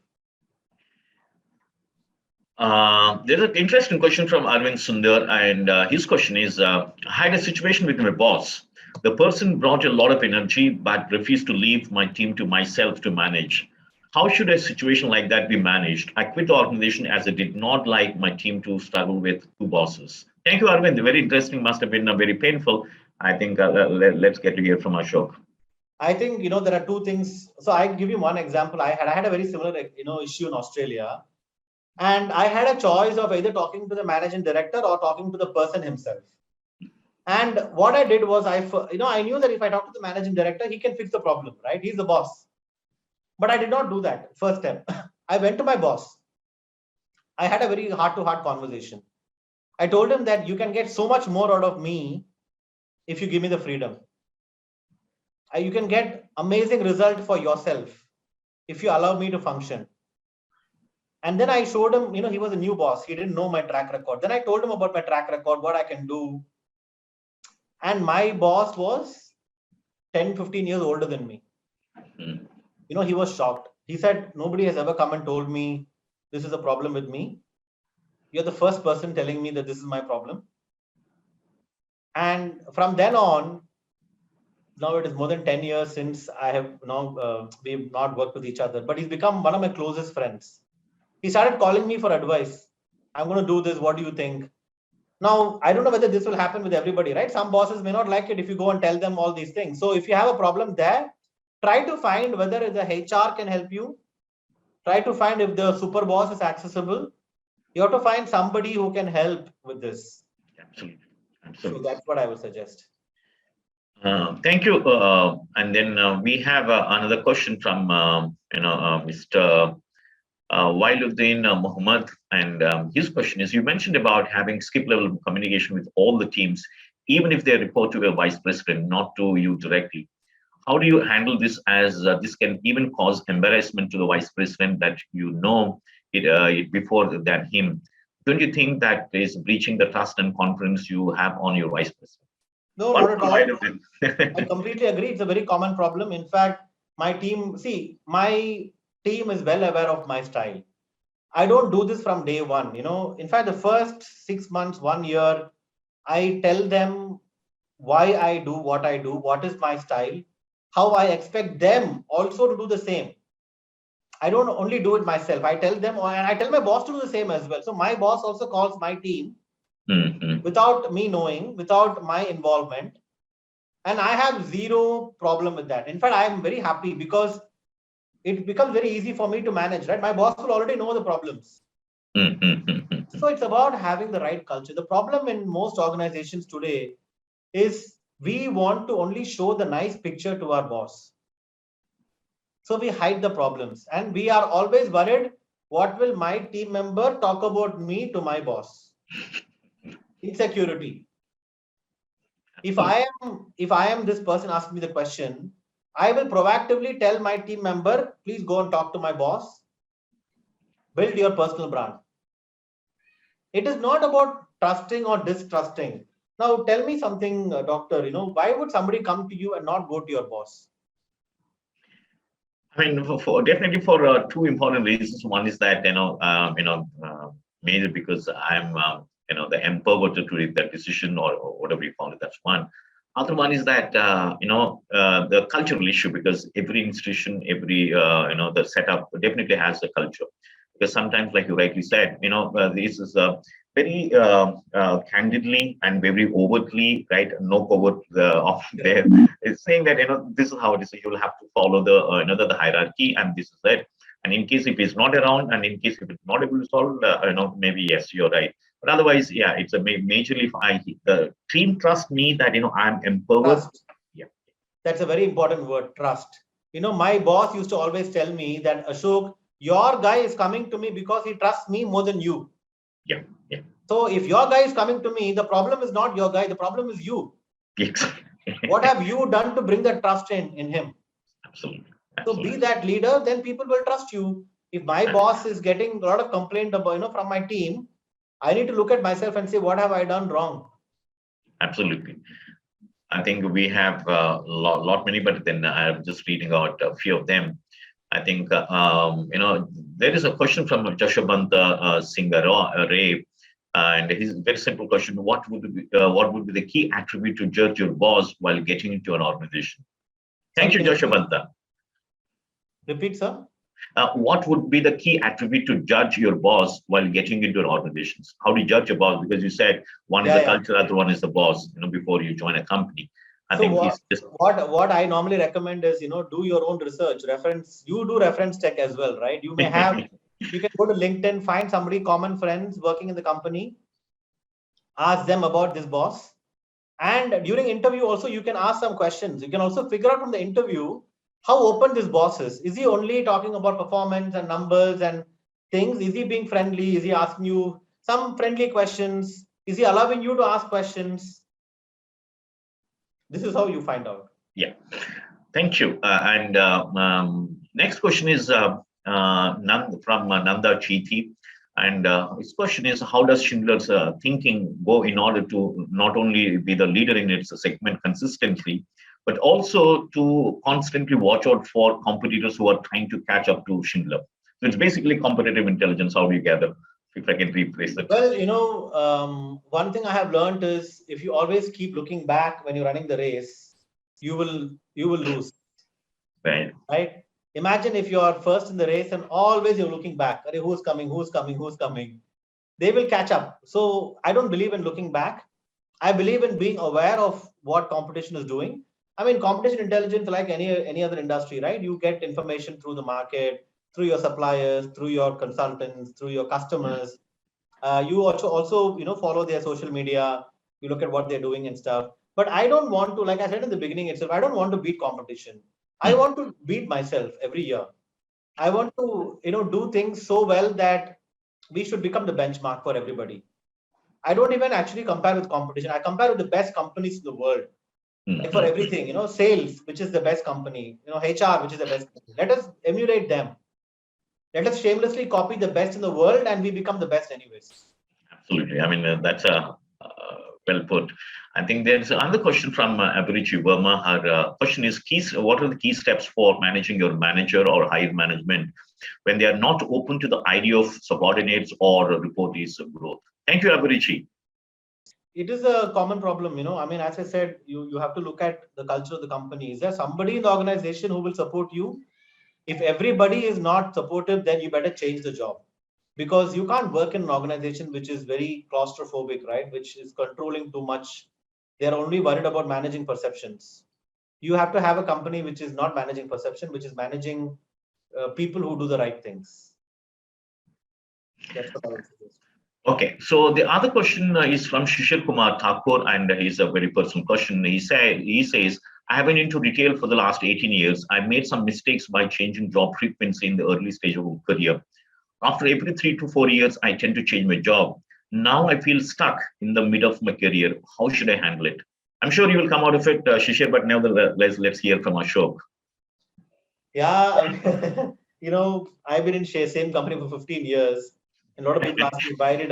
There's an interesting question from Arvind Sundar, and his question is: I had a situation with my boss. The person brought a lot of energy, but refused to leave my team to myself to manage. How should a situation like that be managed? I quit the organization as I did not like my team to struggle with 2 bosses. Thank you, Arvind. Very interesting. Must have been very painful. I think let's get to hear from Ashok.
I think there are 2 things. So I give you one example. I had a very similar issue in Australia, and I had a choice of either talking to the managing director or talking to the person himself. And what I did was I knew that if I talk to the managing director, he can fix the problem, right? He's the boss. But I did not do that first step. I went to my boss. I had a very heart-to-heart conversation. I told him that you can get so much more out of me if you give me the freedom. You can get amazing result for yourself if you allow me to function. And then I showed him, he was a new boss. He didn't know my track record. Then I told him about my track record, what I can do. And my boss was 10, 15 years older than me.
Mm.
He was shocked. He said, nobody has ever come and told me this is a problem with me. You're the first person telling me that this is my problem. And from then on, now it is more than 10 years since I have we've not worked with each other, but he's become one of my closest friends. He started calling me for advice. I'm going to do this. What do you think? Now, I don't know whether this will happen with everybody, right? Some bosses may not like it if you go and tell them all these things. So if you have a problem there, try to find whether the HR can help you. Try to find if the super boss is accessible. You have to find somebody who can help with this.
Absolutely.
So that's what I would suggest.
Thank you. And then we have another question from Mr. Wailuddin Muhammad, and his question is: you mentioned about having skip level communication with all the teams, even if they report to a vice president, not to you directly. How do you handle this, as this can even cause embarrassment to the vice president that it before than him? Don't you think that is breaching the trust and confidence you have on your vice president?
No, not at all. I completely agree. It's a very common problem. In fact, my team is well aware of my style. I don't do this from day one. In fact, the first 6 months, 1 year, I tell them why I do what I do, what is my style, how I expect them also to do the same. I don't only do it myself. I tell them, and I tell my boss to do the same as well. So my boss also calls my team without me knowing, without my involvement. And I have zero problem with that. In fact, I am very happy because it becomes very easy for me to manage, right? My boss will already know the problems. So it's about having the right culture. The problem in most organizations today is we want to only show the nice picture to our boss. So we hide the problems, and we are always worried, what will my team member talk about me to my boss? Insecurity. If I am this person asking me the question, I will proactively tell my team member, please go and talk to my boss. Build your personal brand. It is not about trusting or distrusting. Now tell me something, doctor, why would somebody come to you and not go to your boss?
I mean, definitely for two important reasons. One is that mainly because I'm the empowered to take that decision, or whatever you call it. That's one. Other one is that the cultural issue, because every institution, every the setup definitely has a culture. Because sometimes, like you rightly said, this is very candidly and very overtly, right? No covert of there. It's saying that this is how it is. You will have to follow the hierarchy, and this is it. And in case if it's not around, and in case if it's not able to solve, maybe yes, you're right. But otherwise, yeah, it's a majorly. If the team trust me that I'm empowered.
Trust.
Yeah,
that's a very important word. Trust. My boss used to always tell me that, Ashok, your guy is coming to me because he trusts me more than you.
yeah, yeah.
So if your guy is coming to me, the problem is not your guy, the problem is you.
Yes.
What have you done to bring that trust in him?
Absolutely.
So be that leader, then people will trust you. If my boss is getting a lot of complaint about, from my team, I need to look at myself and say, what have I done wrong?
Absolutely. I think we have a lot many, but then I'm just reading out a few of them. I think there is a question from Jashwant Singh Ray, and his very simple question: what would be the key attribute to judge your boss while getting into an organization? Thank you, Jashwant.
Repeat, sir.
What would be the key attribute to judge your boss while getting into an organizations? How do you judge a boss? Because you said one is the culture, other one is the boss. Before you join a company. I think
what I normally recommend is do your own research. You do reference check as well, right? You may have you can go to LinkedIn, find somebody, common friends working in the company, ask them about this boss. And during interview also, you can ask some questions. You can also figure out from the interview how open this boss is. Is he only talking about performance and numbers and things? Is he being friendly? Is he asking you some friendly questions? Is he allowing you to ask questions? This is how you find out.
Yeah. Thank you. Next question is from Nanda Chethi. And his question is, how does Schindler's thinking go in order to not only be the leader in its segment consistently, but also to constantly watch out for competitors who are trying to catch up to Schindler? So it's basically competitive intelligence. How do you gather? If I can rephrase it.
Well, one thing I have learned is if you always keep looking back when you're running the race, you will lose. Right? Imagine if you are first in the race and always you're looking back. Who's coming? Who's coming? Who's coming? They will catch up. So I don't believe in looking back. I believe in being aware of what competition is doing. I mean, competition intelligence, like any other industry, right? You get information through the market, through your suppliers, through your consultants, through your customers. You also follow their social media. You look at what they're doing and stuff. But I don't want to, like I said in the beginning itself, I don't want to beat competition. I want to beat myself every year. I want to do things so well that we should become the benchmark for everybody. I don't even actually compare with competition. I compare with the best companies in the world. Like for everything, sales, which is the best company, HR, which is the best company. Let us emulate them. Let us shamelessly copy the best in the world and we become the best anyways.
Absolutely. I mean, that's well put. I think there's another question from Abhirichi Verma. Her question is, what are the key steps for managing your manager or higher management when they are not open to the idea of subordinates or reportees growth? Thank you, Abhirichi.
It is a common problem, I mean, as I said, you have to look at the culture of the company. Is there somebody in the organization who will support you? If everybody is not supportive, then you better change the job, because you can't work in an organization which is very claustrophobic, right? Which is controlling too much. They're only worried about managing perceptions. You have to have a company which is not managing perception, which is managing people who do the right things. That's what I would suggest.
Okay, so the other question is from Shishir Kumar Thakur, and he's a very personal question. He says, I have been into retail for the last 18 years. I made some mistakes by changing job frequency in the early stage of a career. After every 3 to 4 years, I tend to change my job. Now I feel stuck in the mid of my career. How should I handle it? I'm sure you will come out of it, Shishir, but nevertheless, let's hear from Ashok.
Yeah, I've been in same company for 15 years. And a lot of people ask me, why did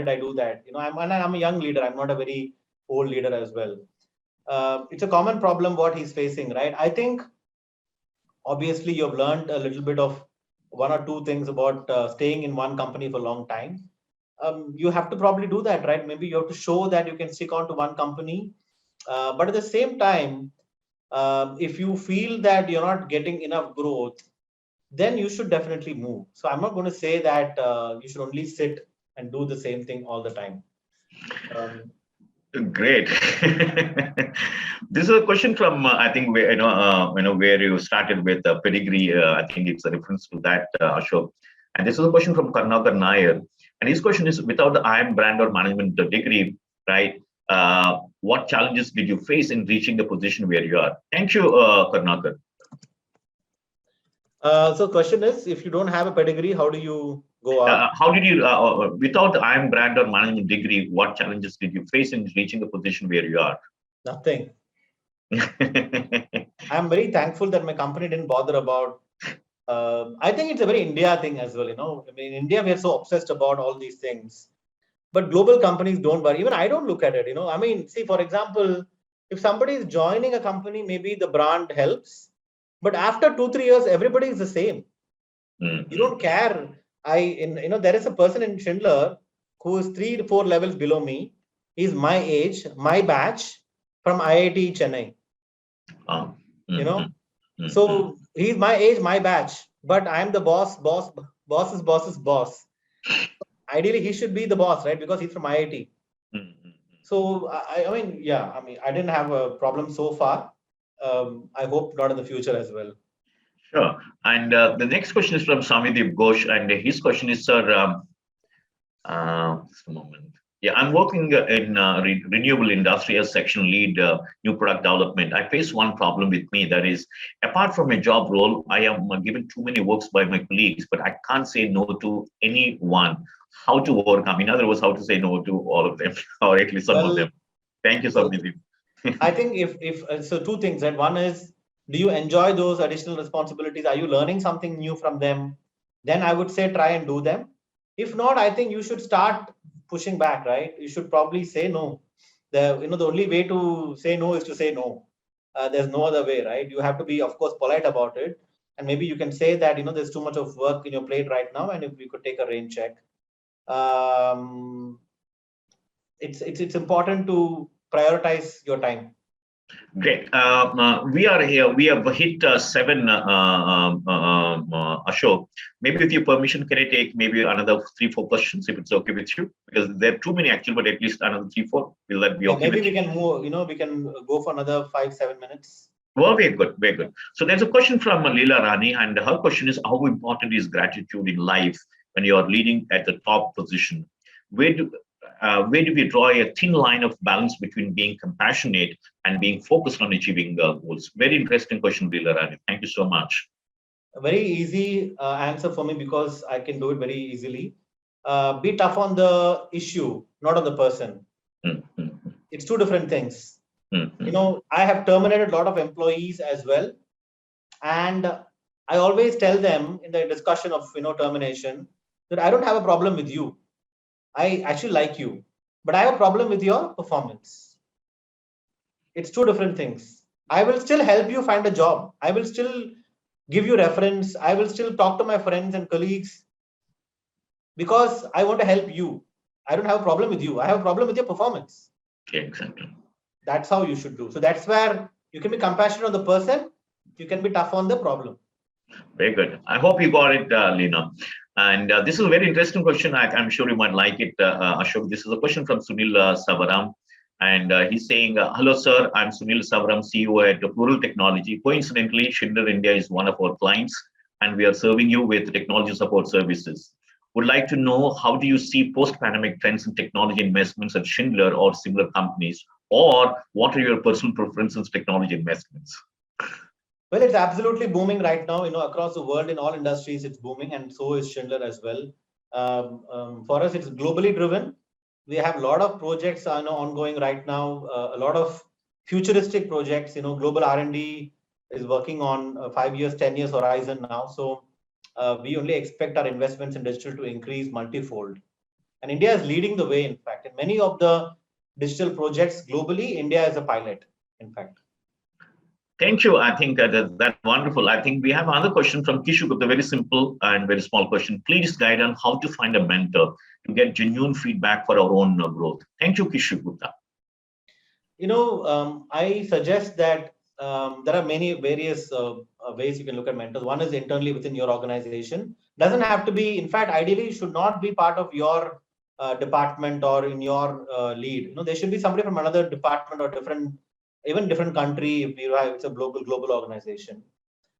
I do that? I'm a young leader. I'm not a very old leader as well. It's a common problem what he's facing, right? I think obviously you've learned a little bit of one or two things about staying in one company for a long time. You have to probably do that, right? Maybe you have to show that you can stick on to one company. But at the same time, if you feel that you're not getting enough growth, then you should definitely move. So I'm not going to say that you should only sit and do the same thing all the time. Um,
Great. This is a question from I think where where you started with Pedigree. I think it's a reference to that, Ashok. And this is a question from Karnakar Nair. And his question is: without the IM brand or management degree, right? What challenges did you face in reaching the position where you are? Thank you, Karnakar.
so question is, if you don't have a pedigree, how do you go up?
How did you, without the IM brand or management degree, what challenges did you face in reaching the position where you are?
Nothing. I'm very thankful that my company didn't bother about. I think it's a very India thing as well. I mean, in India we are so obsessed about all these things, but global companies don't worry. Even I don't look at it. I mean, see, for example, if somebody is joining a company, maybe the brand helps, but after 2 3 years, everybody is the same. You don't care. There is a person in Schindler who is 3 to 4 levels below me. He's my age, my batch from IIT Chennai.
Oh.
You know, so he's my age, my batch, but I'm the boss's boss. Ideally, he should be the boss, right? Because he's from IIT. So I mean, yeah, I mean, I didn't have a problem so far. I hope not in the future as well.
Sure. And the next question is from Samideep Ghosh, and his question is, sir, just a moment. Yeah, I'm working in renewable industry as section lead, new product development. I face one problem with me, that is, apart from my job role, I am given too many works by my colleagues, but I can't say no to anyone. How to overcome? In other words, how to say no to all of them, or at least some of
Well,
them. Thank you,
so
Samideep.
I think if so, two things. Right, one is, do you enjoy those additional responsibilities? Are you learning something new from them? Then I would say try and do them. If not, I think you should start pushing back. Right, you should probably say no. The only way to say no is to say no. There's no other way, right? You have to be, of course, polite about it, and maybe you can say that there's too much of work in your plate right now, and if we could take a rain check. Um, it's important to prioritize your time.
Great. We are here. We have hit seven, Ashok. Maybe with your permission, can I take maybe another 3, 4 questions if it's okay with you? Because there are too many actually, but at least another 3, 4. Will that be
Yeah,
okay
maybe
with
we
you?
can move. We can go for another 5 7 minutes.
Well, very good, very good. So there's a question from Leela Rani, and her question is: how important is gratitude in life when you are leading at the top position? Where do where do we draw a thin line of balance between being compassionate and being focused on achieving goals? Very interesting question, Leela Rani. Thank you so much.
A very easy answer for me because I can do it very easily. Be tough on the issue, not on the person.
Mm-hmm.
It's two different things.
Mm-hmm.
I have terminated a lot of employees as well, and I always tell them in the discussion of termination that I don't have a problem with you. I actually like you, but I have a problem with your performance. It's two different things. I will still help you find a job. I will still give you reference. I will still talk to my friends and colleagues because I want to help you. I don't have a problem with you. I have a problem with your performance.
Yeah, exactly.
That's how you should do. So that's where you can be compassionate on the person. You can be tough on the problem.
Very good. I hope you got it, Lena. And this is a very interesting question. I'm sure you might like it, Ashok. This is a question from Sunil Savaram. And he's saying, hello, sir. I'm Sunil Savaram, CEO at Plural Technology. Coincidentally, Schindler India is one of our clients, and we are serving you with technology support services. would like to know, how do you see post-pandemic trends in technology investments at Schindler or similar companies, or what are your personal preferences in technology investments?
Well, it's absolutely booming right now. Across the world in all industries, it's booming, and so is Schindler as well. For us, it's globally driven. We have a lot of projects ongoing right now. A lot of futuristic projects. Global R&D is working on 5 years, 10 years horizon now. So we only expect our investments in digital to increase multifold. And India is leading the way. In fact, in many of the digital projects globally, India is a pilot. In fact.
Thank you. I think that's wonderful. I think we have another question from Kishu, but a very simple and very small question. Please guide on how to find a mentor to get genuine feedback for our own growth. Thank you, Kishu Gupta.
I suggest that there are many various ways you can look at mentors. One is internally within your organization. Doesn't have to be, in fact, ideally should not be part of your department or in your lead. There should be somebody from another department or different country if it's a global organization.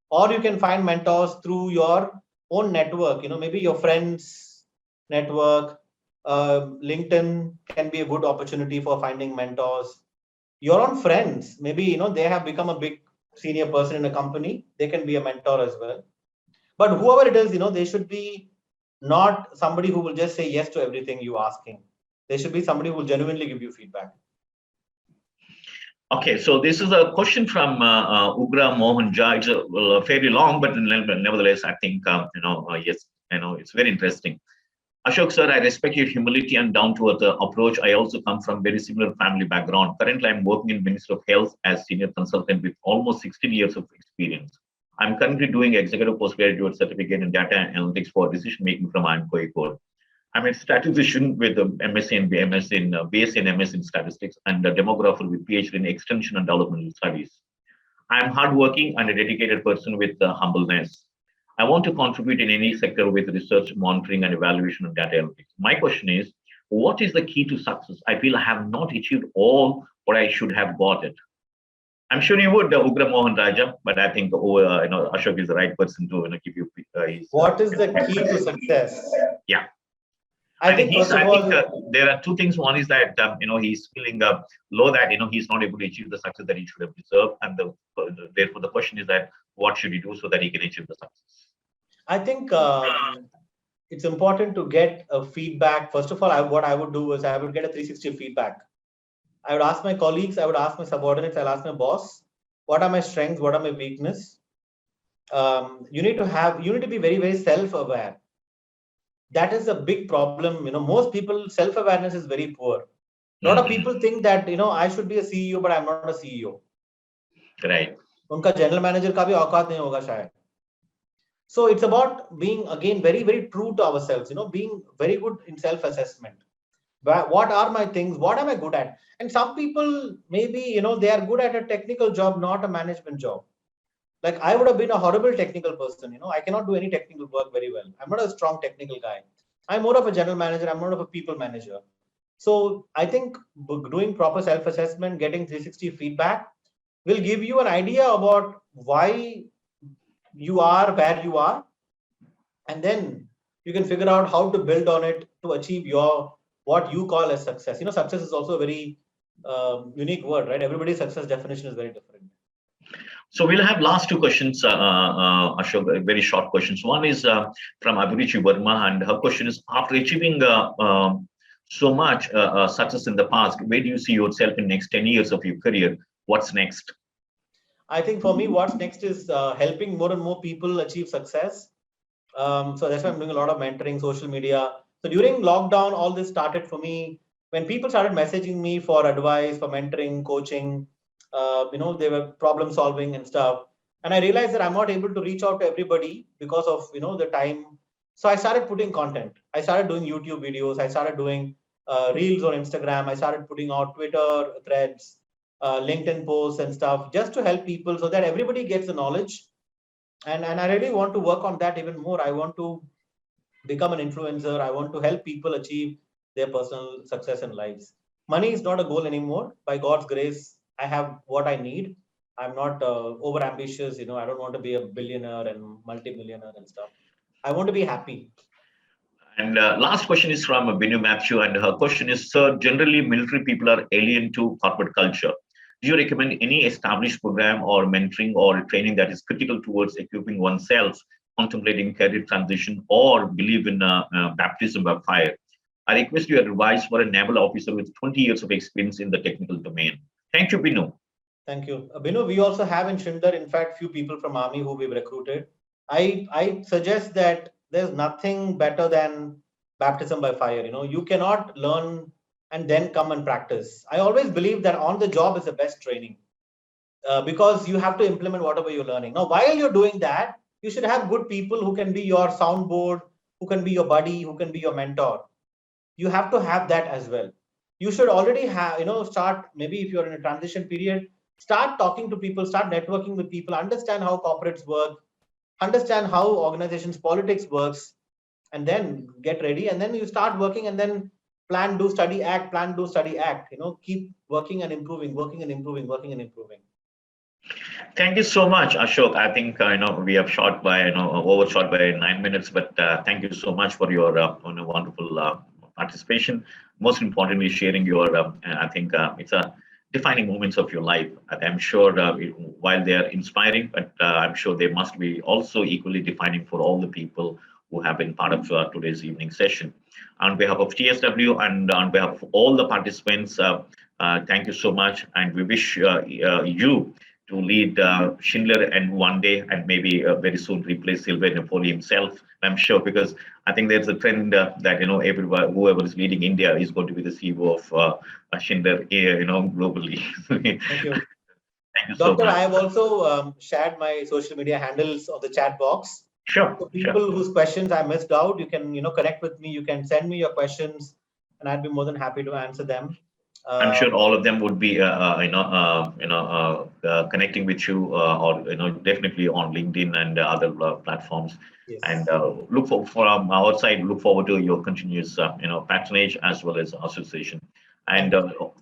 Or you can find mentors through your own network, maybe your friends network. LinkedIn can be a good opportunity for finding mentors. Your own friends, maybe they have become a big senior person in a company, they can be a mentor as well. But whoever it is, they should be not somebody who will just say yes to everything you asking. They should be somebody who will genuinely give you feedback.
Okay, so this is a question from Ugra Mohan Jha. It's fairly long, but nevertheless, I think yes, it's very interesting. Ashok sir, I respect your humility and down-to-earth approach. I also come from very similar family background. Currently, I'm working in Ministry of Health as senior consultant with almost 16 years of experience. I'm currently doing executive postgraduate certificate in data analytics for decision making from IMCO Code. I'm a statistician with MSc and BSc and MS in statistics, and a demographer with PhD in extension and developmental studies. I'm hardworking and a dedicated person with humbleness. I want to contribute in any sector with research, monitoring, and evaluation of data analytics. My question is, what is the key to success? I feel I have not achieved all what I should have got it. I'm sure you would, Ugra Mohan Raja, but I think Ashok is the right person to give you his.
What is the key to success?
Yeah.
I think first of all,
there are two things. One is that he's feeling low that he's not able to achieve the success that he should have deserved, and therefore the question is that what should he do so that he can achieve the success?
I think it's important to get a feedback. First of all, what I would do is I would get a 360 feedback. I would ask my colleagues, I would ask my subordinates, I'll ask my boss, what are my strengths, what are my weaknesses. You need to be very, very self-aware. That is a big problem. Most people, self-awareness is very poor. A lot of people think that I should be a CEO, but I'm not a CEO.
Right.
Unka general manager ka bhi औकात nahi hoga shayad. So it's about being again very, very true to ourselves. Being very good in self-assessment. What are my things? What am I good at? And some people maybe they are good at a technical job, not a management job. Like I would have been a horrible technical person. I cannot do any technical work very well. I'm not a strong technical guy. I'm more of a general manager. I'm more of a people manager. So I think doing proper self-assessment, getting 360 feedback will give you an idea about why you are where you are. And then you can figure out how to build on it to achieve what you call as success. Success is also a very unique word, right? Everybody's success definition is very different.
So we'll have last two questions, Ashok, very short questions. One is from Abhiruchi Verma, and her question is, after achieving so much success in the past, where do you see yourself in next 10 years of your career? What's next?
I think for me, what's next is helping more and more people achieve success. So that's why I'm doing a lot of mentoring, social media. So during lockdown, all this started for me when people started messaging me for advice, for mentoring, coaching. They were problem solving and stuff. And I realized that I'm not able to reach out to everybody because of, the time. So I started putting content. I started doing YouTube videos. I started doing reels on Instagram. I started putting out Twitter threads, LinkedIn posts and stuff just to help people so that everybody gets the knowledge. And I really want to work on that even more. I want to become an influencer. I want to help people achieve their personal success in lives. Money is not a goal anymore. By God's grace, I have what I need. I'm not over ambitious. I don't want to be a billionaire and multi-millionaire and stuff. I want to be happy.
And last question is from Binu Matthew, and her question is, sir, generally military people are alien to corporate culture. Do you recommend any established program or mentoring or training that is critical towards equipping oneself, contemplating career transition, or believe in baptism by fire? I request your advice for a naval officer with 20 years of experience in the technical domain. Thank you, Binu.
Thank you. Binu, we also have in Schindler, in fact, few people from Army who we've recruited. I suggest that there's nothing better than baptism by fire. You cannot learn and then come and practice. I always believe that on the job is the best training because you have to implement whatever you're learning. Now, while you're doing that, you should have good people who can be your soundboard, who can be your buddy, who can be your mentor. You have to have that as well. You should already have, start, maybe if you're in a transition period, start talking to people, start networking with people, understand how corporates work, understand how organizations politics works, and then get ready, and then you start working, and then plan, do, study, act, plan, do, study, act. Keep working and improving, working and improving, working and improving.
Thank you so much, Ashok. I think we have shot by overshot by 9 minutes, but thank you so much for your wonderful participation. Most importantly, sharing your I think it's a defining moments of your life. I'm sure while they are inspiring, but I'm sure they must be also equally defining for all the people who have been part of today's evening session. On behalf of TSW and on behalf of all the participants, thank you so much, and we wish you to lead Schindler and one day, and maybe very soon replace Sylvain Napoli himself. I'm sure, because I think there's a trend that everyone, whoever is leading India, is going to be the CEO of Schindler, globally.
Thank you.
Thank you
Doctor,
so much.
I have also shared my social media handles on the chat box.
Sure.
So people whose questions I missed out, you can connect with me. You can send me your questions, and I'd be more than happy to answer them.
I'm sure all of them would be, connecting with you, or definitely on LinkedIn and other platforms.
Yes.
And look from our side, look forward to your continuous, patronage as well as association. And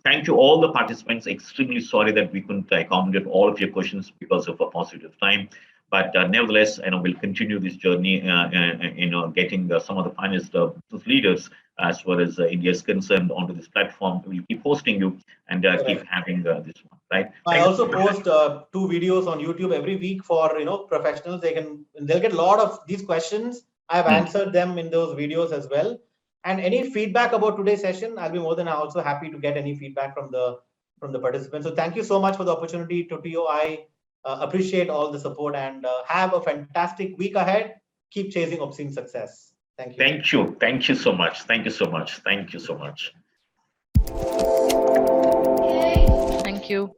thank you all the participants. Extremely sorry that we couldn't accommodate all of your questions because of a paucity of time. But nevertheless, we'll continue this journey, getting some of the finest business leaders as far as India is concerned onto this platform. We'll keep hosting you and keep having this one, right?
I also post 2 videos on YouTube every week for professionals. They'll get a lot of these questions. I've answered them in those videos as well. And any feedback about today's session, I'll be more than also happy to get any feedback from the participants. So thank you so much for the opportunity to TOI. Appreciate all the support, and have a fantastic week ahead. Keep chasing obscene success. Thank you.
Thank you. Thank you so much. Thank you so much. Thank you so much.
Thank you.